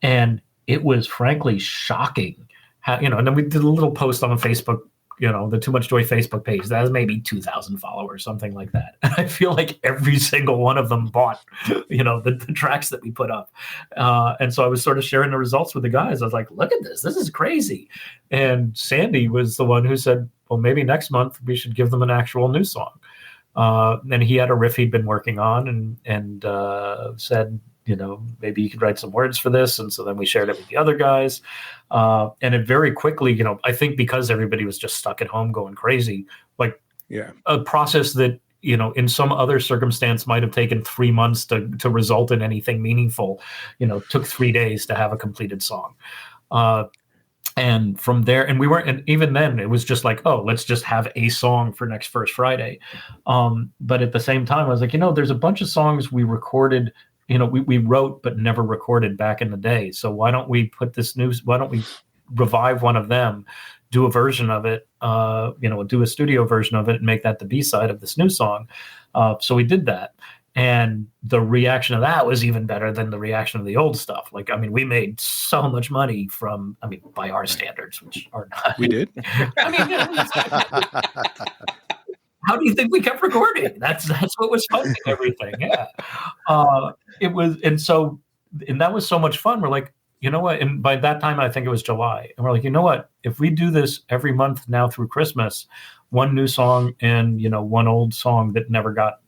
And it was frankly shocking how, and then we did a little post on Facebook, the Too Much Joy Facebook page. That was maybe 2,000 followers, something like that. And I feel like every single one of them bought, the tracks that we put up. And so I was sort of sharing the results with the guys. I was like, look at this. This is crazy. And Sandy was the one who said, well, maybe next month we should give them an actual new song. And he had a riff he'd been working on and said, maybe you could write some words for this. And so then we shared it with the other guys. And it very quickly, I think because everybody was just stuck at home going crazy, like a process that, in some other circumstance might have taken 3 months to result in anything meaningful, took 3 days to have a completed song. And from there, and even then it was just like, oh, let's just have a song for next First Friday. But at the same time, I was like, there's a bunch of songs we recorded, we wrote but never recorded back in the day. So why don't we revive one of them, do a version of it, do a studio version of it and make that the B-side of this new song. So we did that. And the reaction of that was even better than the reaction of the old stuff. Like, we made so much money by our standards, which are not. We did. How do you think we kept recording? That's what was funding everything. Yeah. It was. And that was so much fun. We're like, you know what? And by that time, I think it was July. And we're like, you know what? If we do this every month now through Christmas, one new song and, one old song that never got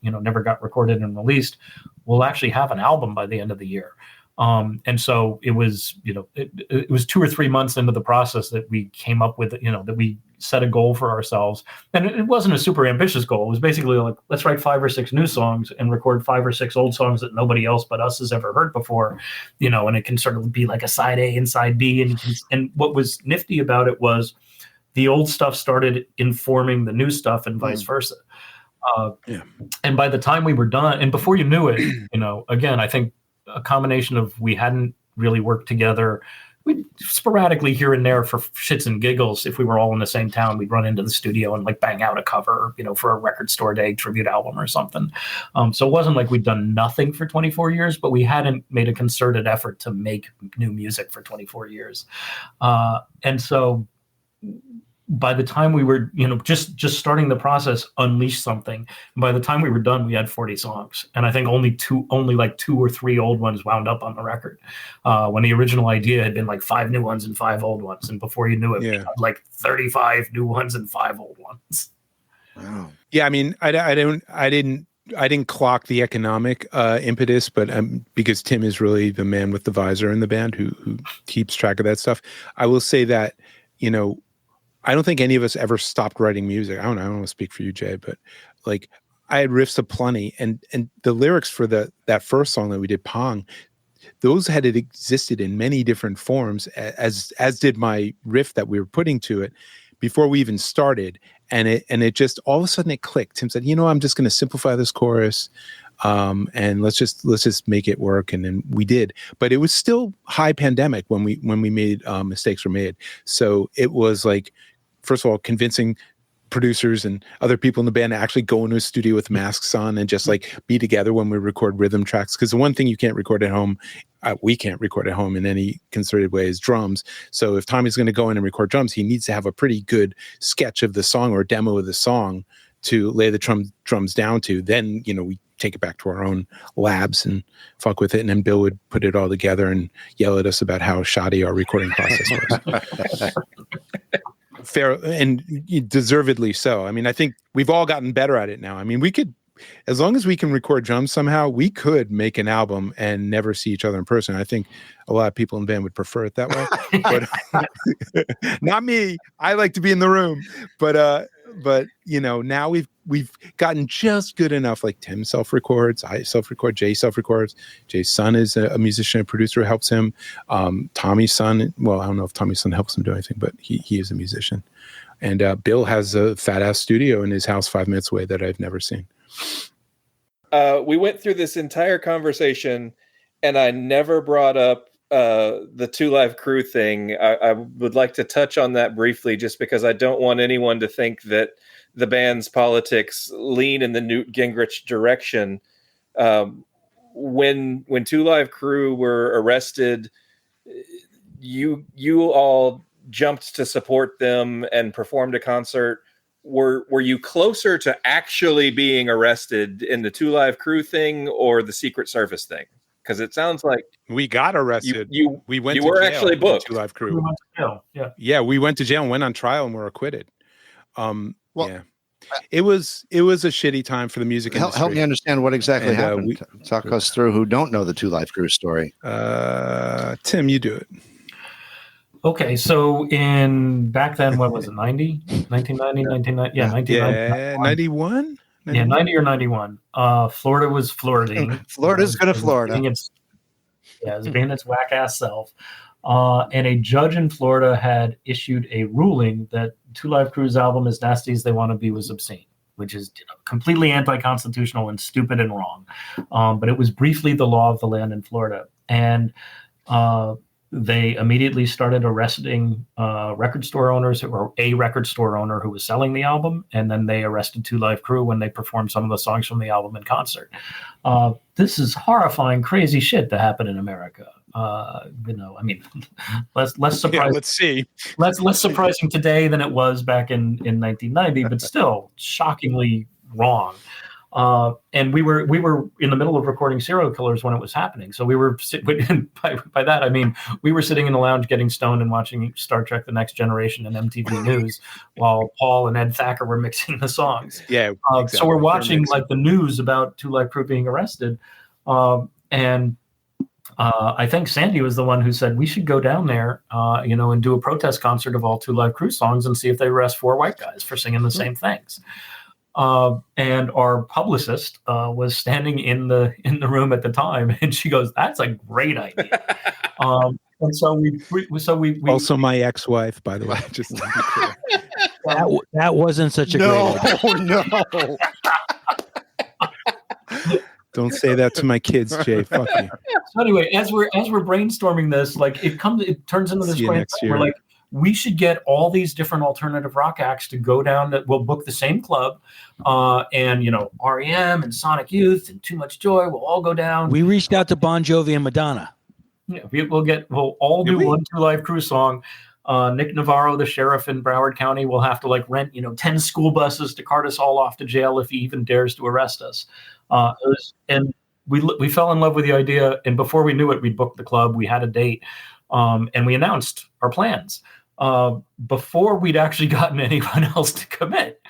recorded and released, we'll actually have an album by the end of the year. And so it was, it was 2 or 3 months into the process that we came up with, that we set a goal for ourselves. And it wasn't a super ambitious goal. It was basically like, let's write 5 or 6 new songs and record 5 or 6 old songs that nobody else but us has ever heard before, and it can sort of be like a side A and side B. And what was nifty about it was the old stuff started informing the new stuff and vice versa. And by the time we were done, and before you knew it, again, I think a combination of we hadn't really worked together. We sporadically here and there for shits and giggles. If we were all in the same town, we'd run into the studio and like bang out a cover, for a record store day tribute album or something. So it wasn't like we'd done nothing for 24 years, but we hadn't made a concerted effort to make new music for 24 years. And so by the time we were, just starting the process, unleashed something. And by the time we were done, we had 40 songs. And I think only like 2 or 3 old ones wound up on the record. When the original idea had been like 5 new ones and 5 old ones. And before you knew it, we had like 35 new ones and 5 old ones. Wow. Yeah. I mean, I didn't clock the economic impetus, but because Tim is really the man with the visor in the band who keeps track of that stuff. I will say that, I don't think any of us ever stopped writing music. I don't want to speak for you, Jay, but like I had riffs aplenty, and the lyrics for that first song that we did, Pong, those had existed in many different forms, as did my riff that we were putting to it before we even started. And it just all of a sudden it clicked. Tim said, I'm just going to simplify this chorus, and let's just make it work. And then we did, but it was still high pandemic when we made mistakes were made. So it was like, first of all, convincing producers and other people in the band to actually go into a studio with masks on and just like be together when we record rhythm tracks. Because the one thing you can't record at home, we can't record at home in any concerted way, is drums. So if Tommy's going to go in and record drums, he needs to have a pretty good sketch of the song or demo of the song to lay the drums down to. Then, we take it back to our own labs and fuck with it. And then Bill would put it all together and yell at us about how shoddy our recording process was. Fair, and deservedly so. I mean, I think we've all gotten better at it now. I mean, we could, as long as we can record drums somehow, we could make an album and never see each other in person. I think a lot of people in the band would prefer it that way, but not me. I like to be in the room, but now we've gotten just good enough. Like Tim self-records, I self-record, Jay self-records. Jay's son is a musician and producer who helps him. Tommy's son, well, I don't know if Tommy's son helps him do anything, but he is a musician. And Bill has a fat-ass studio in his house 5 minutes away that I've never seen. We went through this entire conversation, and I never brought up the Two Live Crew thing. I would like to touch on that briefly, just because I don't want anyone to think that the band's politics lean in the Newt Gingrich direction. When Two Live Crew were arrested, you all jumped to support them and performed a concert. Were you closer to actually being arrested in the Two Live Crew thing or the Secret Service thing? Because it sounds like we got arrested. We went. You to were jail actually booked. Two Live Crew. We went to jail. Yeah, we went to jail and went on trial and were acquitted. It was a shitty time for the music industry. Help me understand what exactly happened. Talk us through who don't know the Two Live Crew story. Tim, you do it. Okay, so back then, what was it, 90? 1990, 1990? Yeah, 1990. 91? Yeah, 90 or 91. Florida was Floridaing. Florida's going to Florida. It was being its whack-ass self. And a judge in Florida had issued a ruling that Two Live Crew's album, As Nasty As They Want to Be, was obscene, which is completely anti-constitutional and stupid and wrong. But it was briefly the law of the land in Florida. And they immediately started arresting record store owners, or a record store owner who was selling the album, and then they arrested Two Live Crew when they performed some of the songs from the album in concert. This is horrifying, crazy shit that happened in America. I mean, less surprising. Yeah, let's see. Less surprising today than it was back in 1990, but still shockingly wrong. And we were in the middle of recording Serial Killers when it was happening. So we were by that I mean we were sitting in the lounge getting stoned and watching Star Trek: The Next Generation and MTV News while Paul and Ed Thacker were mixing the songs. Yeah, exactly. So we're watching like the news about Two Live Crew being arrested, and I think Sandy was the one who said we should go down there, and do a protest concert of all Two Live Crew songs and see if they arrest 4 white guys for singing the same things. And our publicist was standing in the room at the time, and she goes, "That's a great idea." And so we also my ex-wife, by the way, just to be clear. That wasn't such a great idea. No. Don't say that to my kids, Jay. Fuck you. So anyway, as we're brainstorming this, like it turns into this See you great next thing. year. We're like, we should get all these different alternative rock acts to go down. We'll book the same club, and REM and Sonic Youth and Too Much Joy will all go down. We reached out to Bon Jovi and Madonna. Yeah, we'll all do one Two Live Crew song. Nick Navarro, the sheriff in Broward County, will have to rent 10 school buses to cart us all off to jail if he even dares to arrest us. And we fell in love with the idea, and before we knew it, we booked the club. We had a date, and we announced our plans before we'd actually gotten anyone else to commit.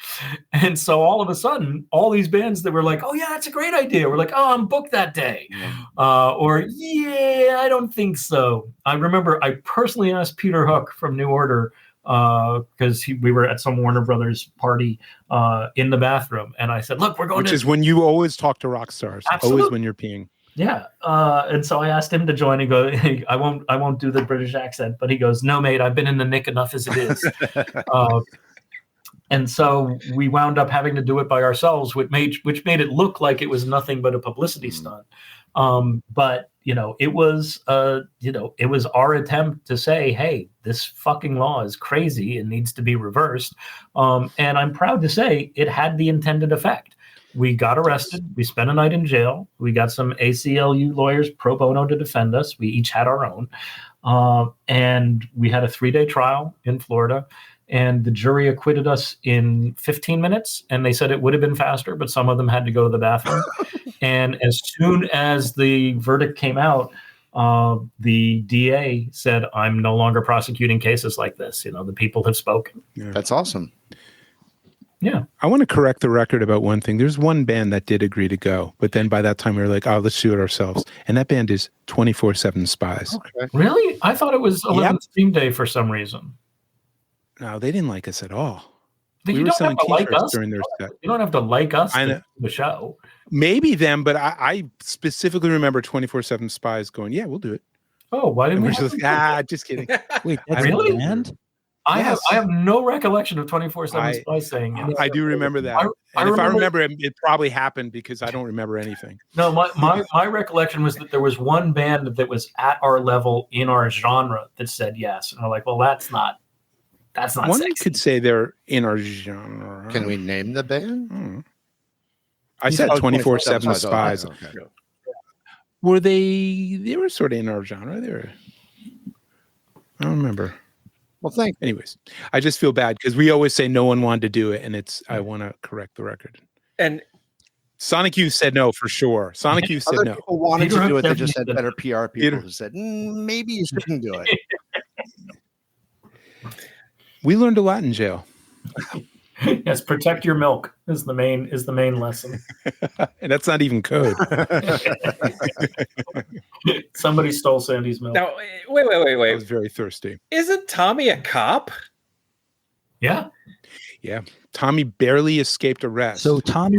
And so all of a sudden, all these bands that were like, "Oh yeah, that's a great idea," we're like, "Oh, I'm booked that day," or "Yeah, I don't think so." I remember I personally asked Peter Hook from New Order, because we were at some Warner Brothers party in the bathroom, and I said, "Look, we're going." Which is when you always talk to rock stars. Absolutely. Always when you're peeing. Yeah, and so I asked him to join. He goes, hey, "I won't do the British accent," but he goes, "No, mate, I've been in the Nick enough as it is." And so we wound up having to do it by ourselves, which made it look like it was nothing but a publicity stunt. But it was our attempt to say, "Hey, this fucking law is crazy and needs to be reversed." And I'm proud to say it had the intended effect. We got arrested. We spent a night in jail. We got some ACLU lawyers pro bono to defend us. We each had our own. And we had a 3-day trial in Florida. And the jury acquitted us in 15 minutes. And they said it would have been faster, but some of them had to go to the bathroom. And as soon as the verdict came out, the DA said, "I'm no longer prosecuting cases like this. The people have spoken." Yeah. That's awesome. Yeah. I want to correct the record about one thing. There's one band that did agree to go, but then by that time we were like, "Oh, let's do it ourselves." And that band is 24/7 Spies. Okay. Really? I thought it was 11th Stream Day for some reason. No, they didn't like us at all. But We you were don't selling have to like t-shirts us. during their set. You don't have to like us I to know. do the show. Maybe them, but I specifically remember 24/7 Spies going, "Yeah, we'll do it." Oh, why didn't And we? we're just like, just kidding. Wait, that's Really? a band? I Yes. have no recollection of 24/7 Spies saying it. I do remember that. I And if I remember- remember it probably happened because I don't remember anything. No, my recollection was that there was one band that was at our level in our genre that said yes, and I'm like, well, that's not One sexy. could say they're in our genre. Can we name the band? I said 24/7 Spies. Okay. Were they were sort of in our genre. I don't remember. Well, thank you. Anyways, I just feel bad because we always say no one wanted to do it, and I want to correct the record. And Sonic Youth said no for sure. Sonic Youth said Other no. people wanted Peter to do it. They Hook just had definitely better PR people who said, maybe you shouldn't do it. We learned a lot in jail. Yes, protect your milk is the main lesson. And that's not even code. Somebody stole Sandy's milk. now, wait. I was very thirsty. Isn't Tommy a cop? Yeah. Yeah. Tommy barely escaped arrest. So Tommy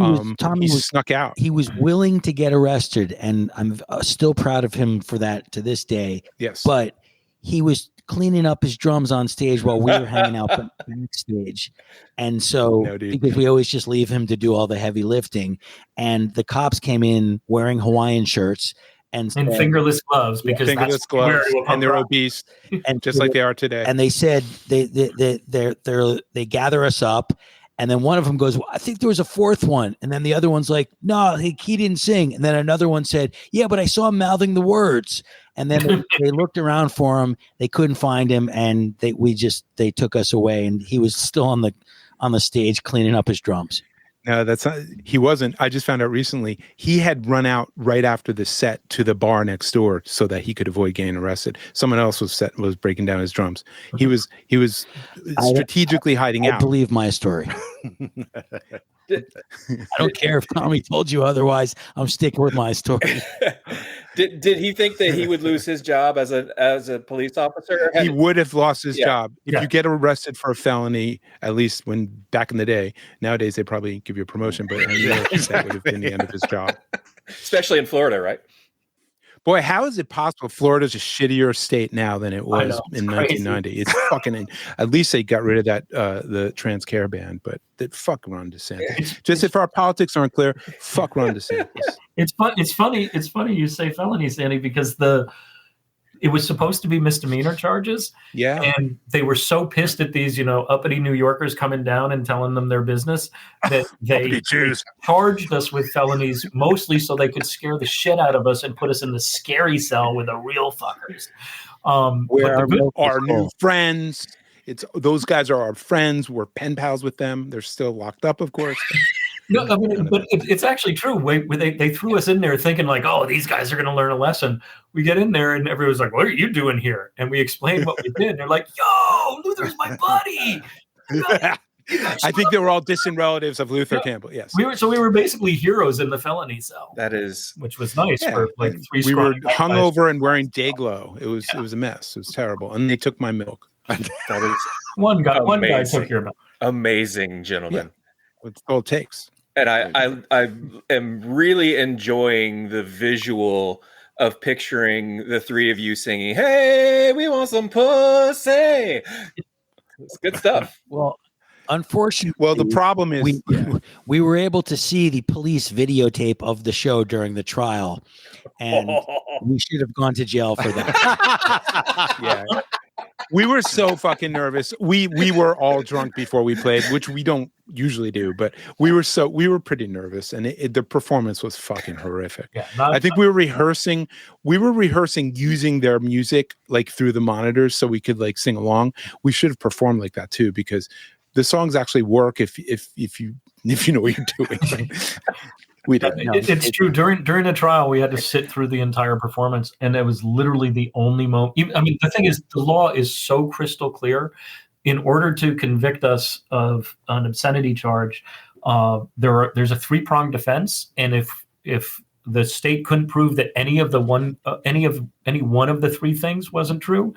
he snuck out. He was willing to get arrested, and I'm still proud of him for that to this day. Yes. But he was cleaning up his drums on stage while we were hanging out backstage. And so, because we always just leave him to do all the heavy lifting, and the cops came in wearing Hawaiian shirts and fingerless gloves, because fingerless gloves, and they're obese, and just like they are today. And they said they gather us up, and then one of them goes, well, "I think there was a fourth one," and then the other one's like, "No, he didn't sing," and then another one said, "Yeah, but I saw him mouthing the words." And then they looked around for him, they couldn't find him, and they took us away, and he was still on the stage cleaning up his drums. No, that's not. He wasn't. I just found out recently he had run out right after the set to the bar next door so that he could avoid getting arrested. Someone else was breaking down his drums. He was strategically hiding out. I believe my story. I don't care if Tommy told you otherwise. I'm sticking with my story. Did he think that he would lose his job as a police officer? He would have lost his Yeah. job if you get arrested for a felony. At least when back in the day. Nowadays they probably give you a promotion, but in New York, that would have been the end of his job. Especially in Florida, right? Boy, how is it possible? Florida's a shittier state now than it was in 1990. It's fucking. At least they got rid of that the trans care ban, but that fuck Ron DeSantis. Just if our politics aren't clear, fuck Ron DeSantis. It's funny. It's funny you say felony, Sandy, because it was supposed to be misdemeanor charges. Yeah. And they were so pissed at these, uppity New Yorkers coming down and telling them their business that they charged us with felonies, mostly so they could scare the shit out of us and put us in the scary cell with the real fuckers. Where our new friends. Those guys are our friends. We're pen pals with them. They're still locked up, of course. No, I mean, but it's actually true. They threw us in there thinking like, oh, these guys are going to learn a lesson. We get in there and everyone's like, what are you doing here? And we explain what we did. And they're like, yo, Luther's my buddy. I think they were all distant relatives of Luther Campbell. Yes. We were basically heroes in the felony cell. Which was nice for like 3 We were hungover and wearing day glow. It was a mess. It was terrible. And they took my milk. That is one guy took your milk. Amazing, gentlemen. Yeah. That's all it takes. And I am really enjoying the visual of picturing the three of you singing, "Hey, we want some pussy." It's good stuff. Well, unfortunately, the problem is we were able to see the police videotape of the show during the trial, and we should have gone to jail for that. Yeah. We were so fucking nervous. We were all drunk before we played, which we don't usually do, but we were pretty nervous, and the performance was fucking horrific. Yeah, I think we were rehearsing using their music like through the monitors so we could like sing along. We should have performed like that too, because the songs actually work if you know what you're doing. We didn't. It's true. During the trial, we had to sit through the entire performance, and it was literally the only moment. I mean, the thing is, the law is so crystal clear. In order to convict us of an obscenity charge, there's a 3-pronged defense, and if the state couldn't prove that any one of the 3 things wasn't true,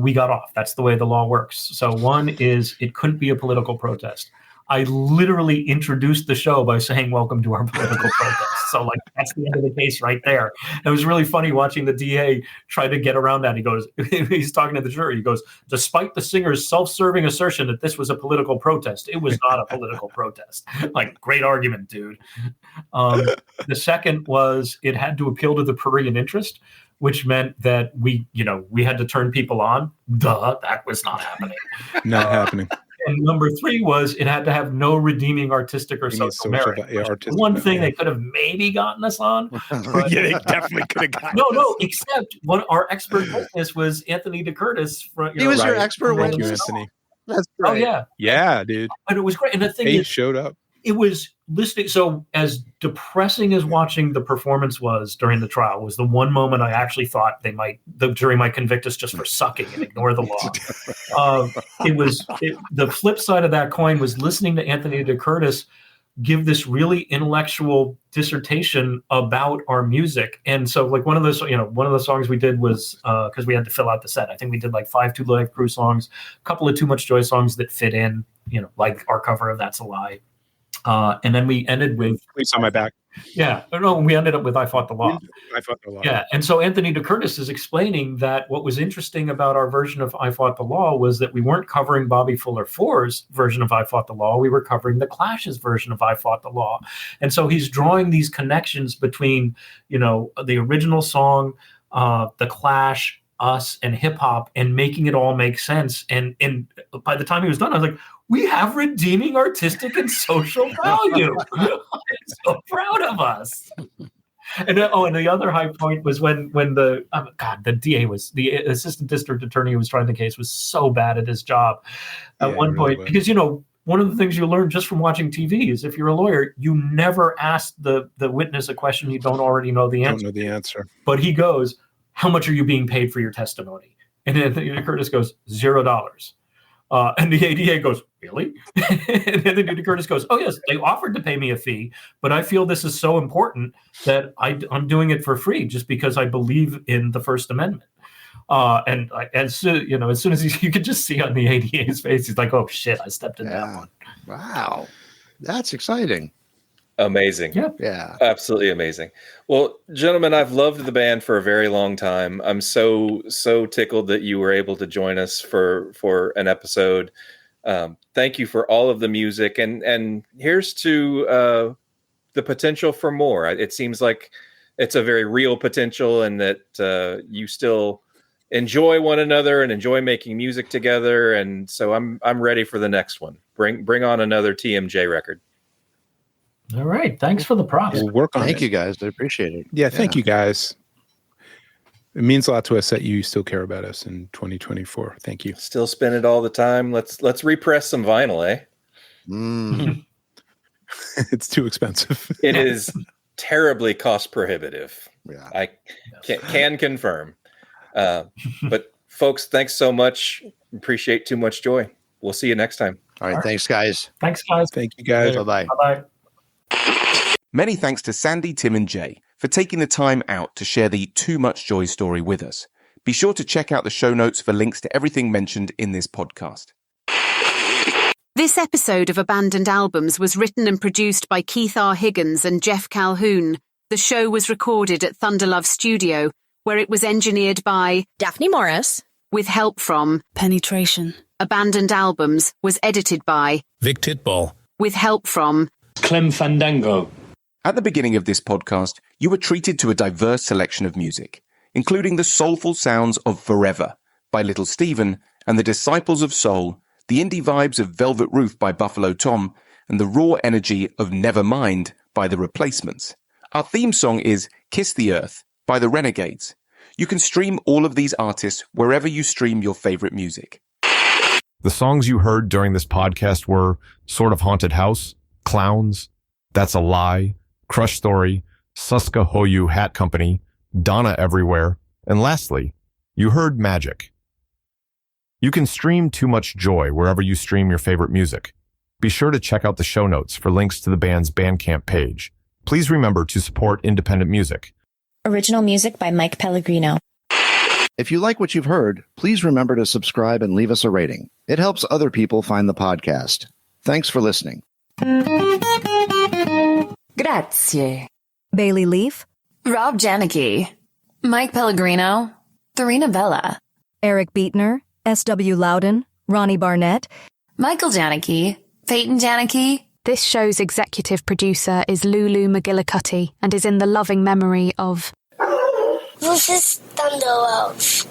we got off. That's the way the law works. So one is it couldn't be a political protest. I literally introduced the show by saying, "Welcome to our political protest." So, like, that's the end of the case right there. It was really funny watching the DA try to get around that. He goes, he's talking to the jury. He goes, "Despite the singer's self-serving assertion that this was a political protest, it was not a political protest." Like, great argument, dude. The second was it had to appeal to the prurient interest, which meant that we had to turn people on. Duh, that was not happening. Not happening. And number 3 was it had to have no redeeming artistic or social merit. One thing they could have maybe gotten us on. Yeah, they definitely could have gotten No, except our expert witness was Anthony DeCurtis. He was your expert witness? Anthony. That's great. Oh, yeah. Yeah, dude. And it was great. And the thing is, showed up. It was listening. So as depressing as watching the performance was during the trial was the one moment I actually thought the jury might convict us just for sucking and ignore the law. The flip side of that coin was listening to Anthony DeCurtis give this really intellectual dissertation about our music. And so like one of the songs we did was because we had to fill out the set. I think we did like 5 Two Live Crew songs, a couple of Too Much Joy songs that fit in, like our cover of That's a Lie. And then we ended with Please on My Back. Yeah. No, we ended up with I Fought the Law. I Fought the Law. Yeah. And so Anthony DeCurtis is explaining that what was interesting about our version of I Fought the Law was that we weren't covering Bobby Fuller 4's version of I Fought the Law. We were covering the Clash's version of I Fought the Law. And so he's drawing these connections between, the original song, the Clash, us, and hip hop, and making it all make sense. And by the time he was done, I was like, we have redeeming artistic and social value. I'm so proud of us. And the other high point was when the assistant district attorney who was trying the case was so bad at his job at one point, because one of the things you learn just from watching TV is if you're a lawyer, you never ask the witness a question you don't already know the answer. Don't know the answer. But he goes, "How much are you being paid for your testimony?" And then Curtis goes, $0. And the ADA goes, really? And then Anthony Curtis goes, oh, yes, they offered to pay me a fee, but I feel this is so important that I'm doing it for free just because I believe in the First Amendment. As soon as you could just see on the ADA's face, he's like, oh, shit, I stepped in that one. Wow. That's exciting. Amazing. Yeah. Absolutely amazing. Well, gentlemen, I've loved the band for a very long time. I'm so tickled that you were able to join us for an episode. Thank you for all of the music, and here's to the potential for more. It seems like it's a very real potential, and that you still enjoy one another and enjoy making music together. And so I'm ready for the next one. Bring on another TMJ record. All right. Thanks for the props. We'll work on it. Thank you, guys. I appreciate it. Yeah, thank you, guys. It means a lot to us that you still care about us in 2024. Thank you. Still spin it all the time. Let's repress some vinyl, eh? It's too expensive. It is terribly cost prohibitive. Yeah. I can confirm. But folks, thanks so much. Appreciate Too Much Joy. We'll see you next time. All right. Thanks, guys. Thanks, guys. Thank you, guys. Bye-bye. Bye-bye. Many thanks to Sandy, Tim, and Jay for taking the time out to share the Too Much Joy story with us. Be sure to check out the show notes for links to everything mentioned in this podcast. This episode of Abandoned Albums was written and produced by Keith R. Higgins and Geoff Calhoun. The show was recorded at Thunderlove Studio, where it was engineered by Daphne Morris, with help from Penetration. Abandoned Albums was edited by Vic Titball, with help from Clem Fandango. At the beginning of this podcast, you were treated to a diverse selection of music, including the soulful sounds of Forever by Little Steven and the Disciples of Soul, the indie vibes of Velvet Roof by Buffalo Tom, and the raw energy of Nevermind by The Replacements. Our theme song is Kiss the Earth by The Renegades. You can stream all of these artists wherever you stream your favorite music. The songs you heard during this podcast were Sort of Haunted House, Clowns, That's a Lie, Crush Story, Suska Hoyu Hat Company, Donna Everywhere, and lastly, you heard Magic. You can stream Too Much Joy wherever you stream your favorite music. Be sure to check out the show notes for links to the band's Bandcamp page. Please remember to support independent music. Original music by Mike Pellegrino. If you like what you've heard, please remember to subscribe and leave us a rating. It helps other people find the podcast. Thanks for listening. Grazie. Bailey Leaf, Rob Janicki, Mike Pellegrino, Thurina Bella, Eric Beatner, S.W. Loudon, Ronnie Barnett, Michael Janicki, Peyton Janicki. This show's executive producer is Lulu McGillicuddy and is in the loving memory of This is Thunderlove.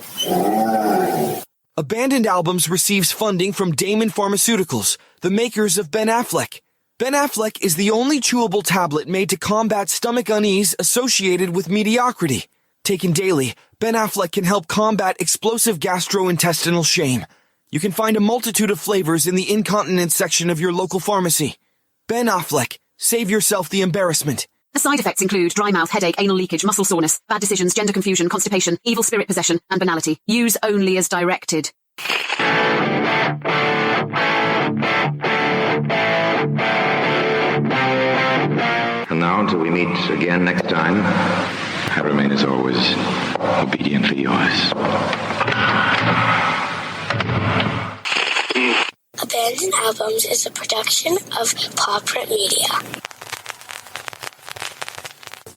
Abandoned Albums receives funding from Damon Pharmaceuticals, the makers of Ben Affleck. Ben Affleck is the only chewable tablet made to combat stomach unease associated with mediocrity. Taken daily, Ben Affleck can help combat explosive gastrointestinal shame. You can find a multitude of flavors in the incontinence section of your local pharmacy. Ben Affleck, save yourself the embarrassment. The side effects include dry mouth, headache, anal leakage, muscle soreness, bad decisions, gender confusion, constipation, evil spirit possession, and banality. Use only as directed. And now, until we meet again next time, I remain as always obediently yours. Abandoned Albums is a production of Paw Print Media.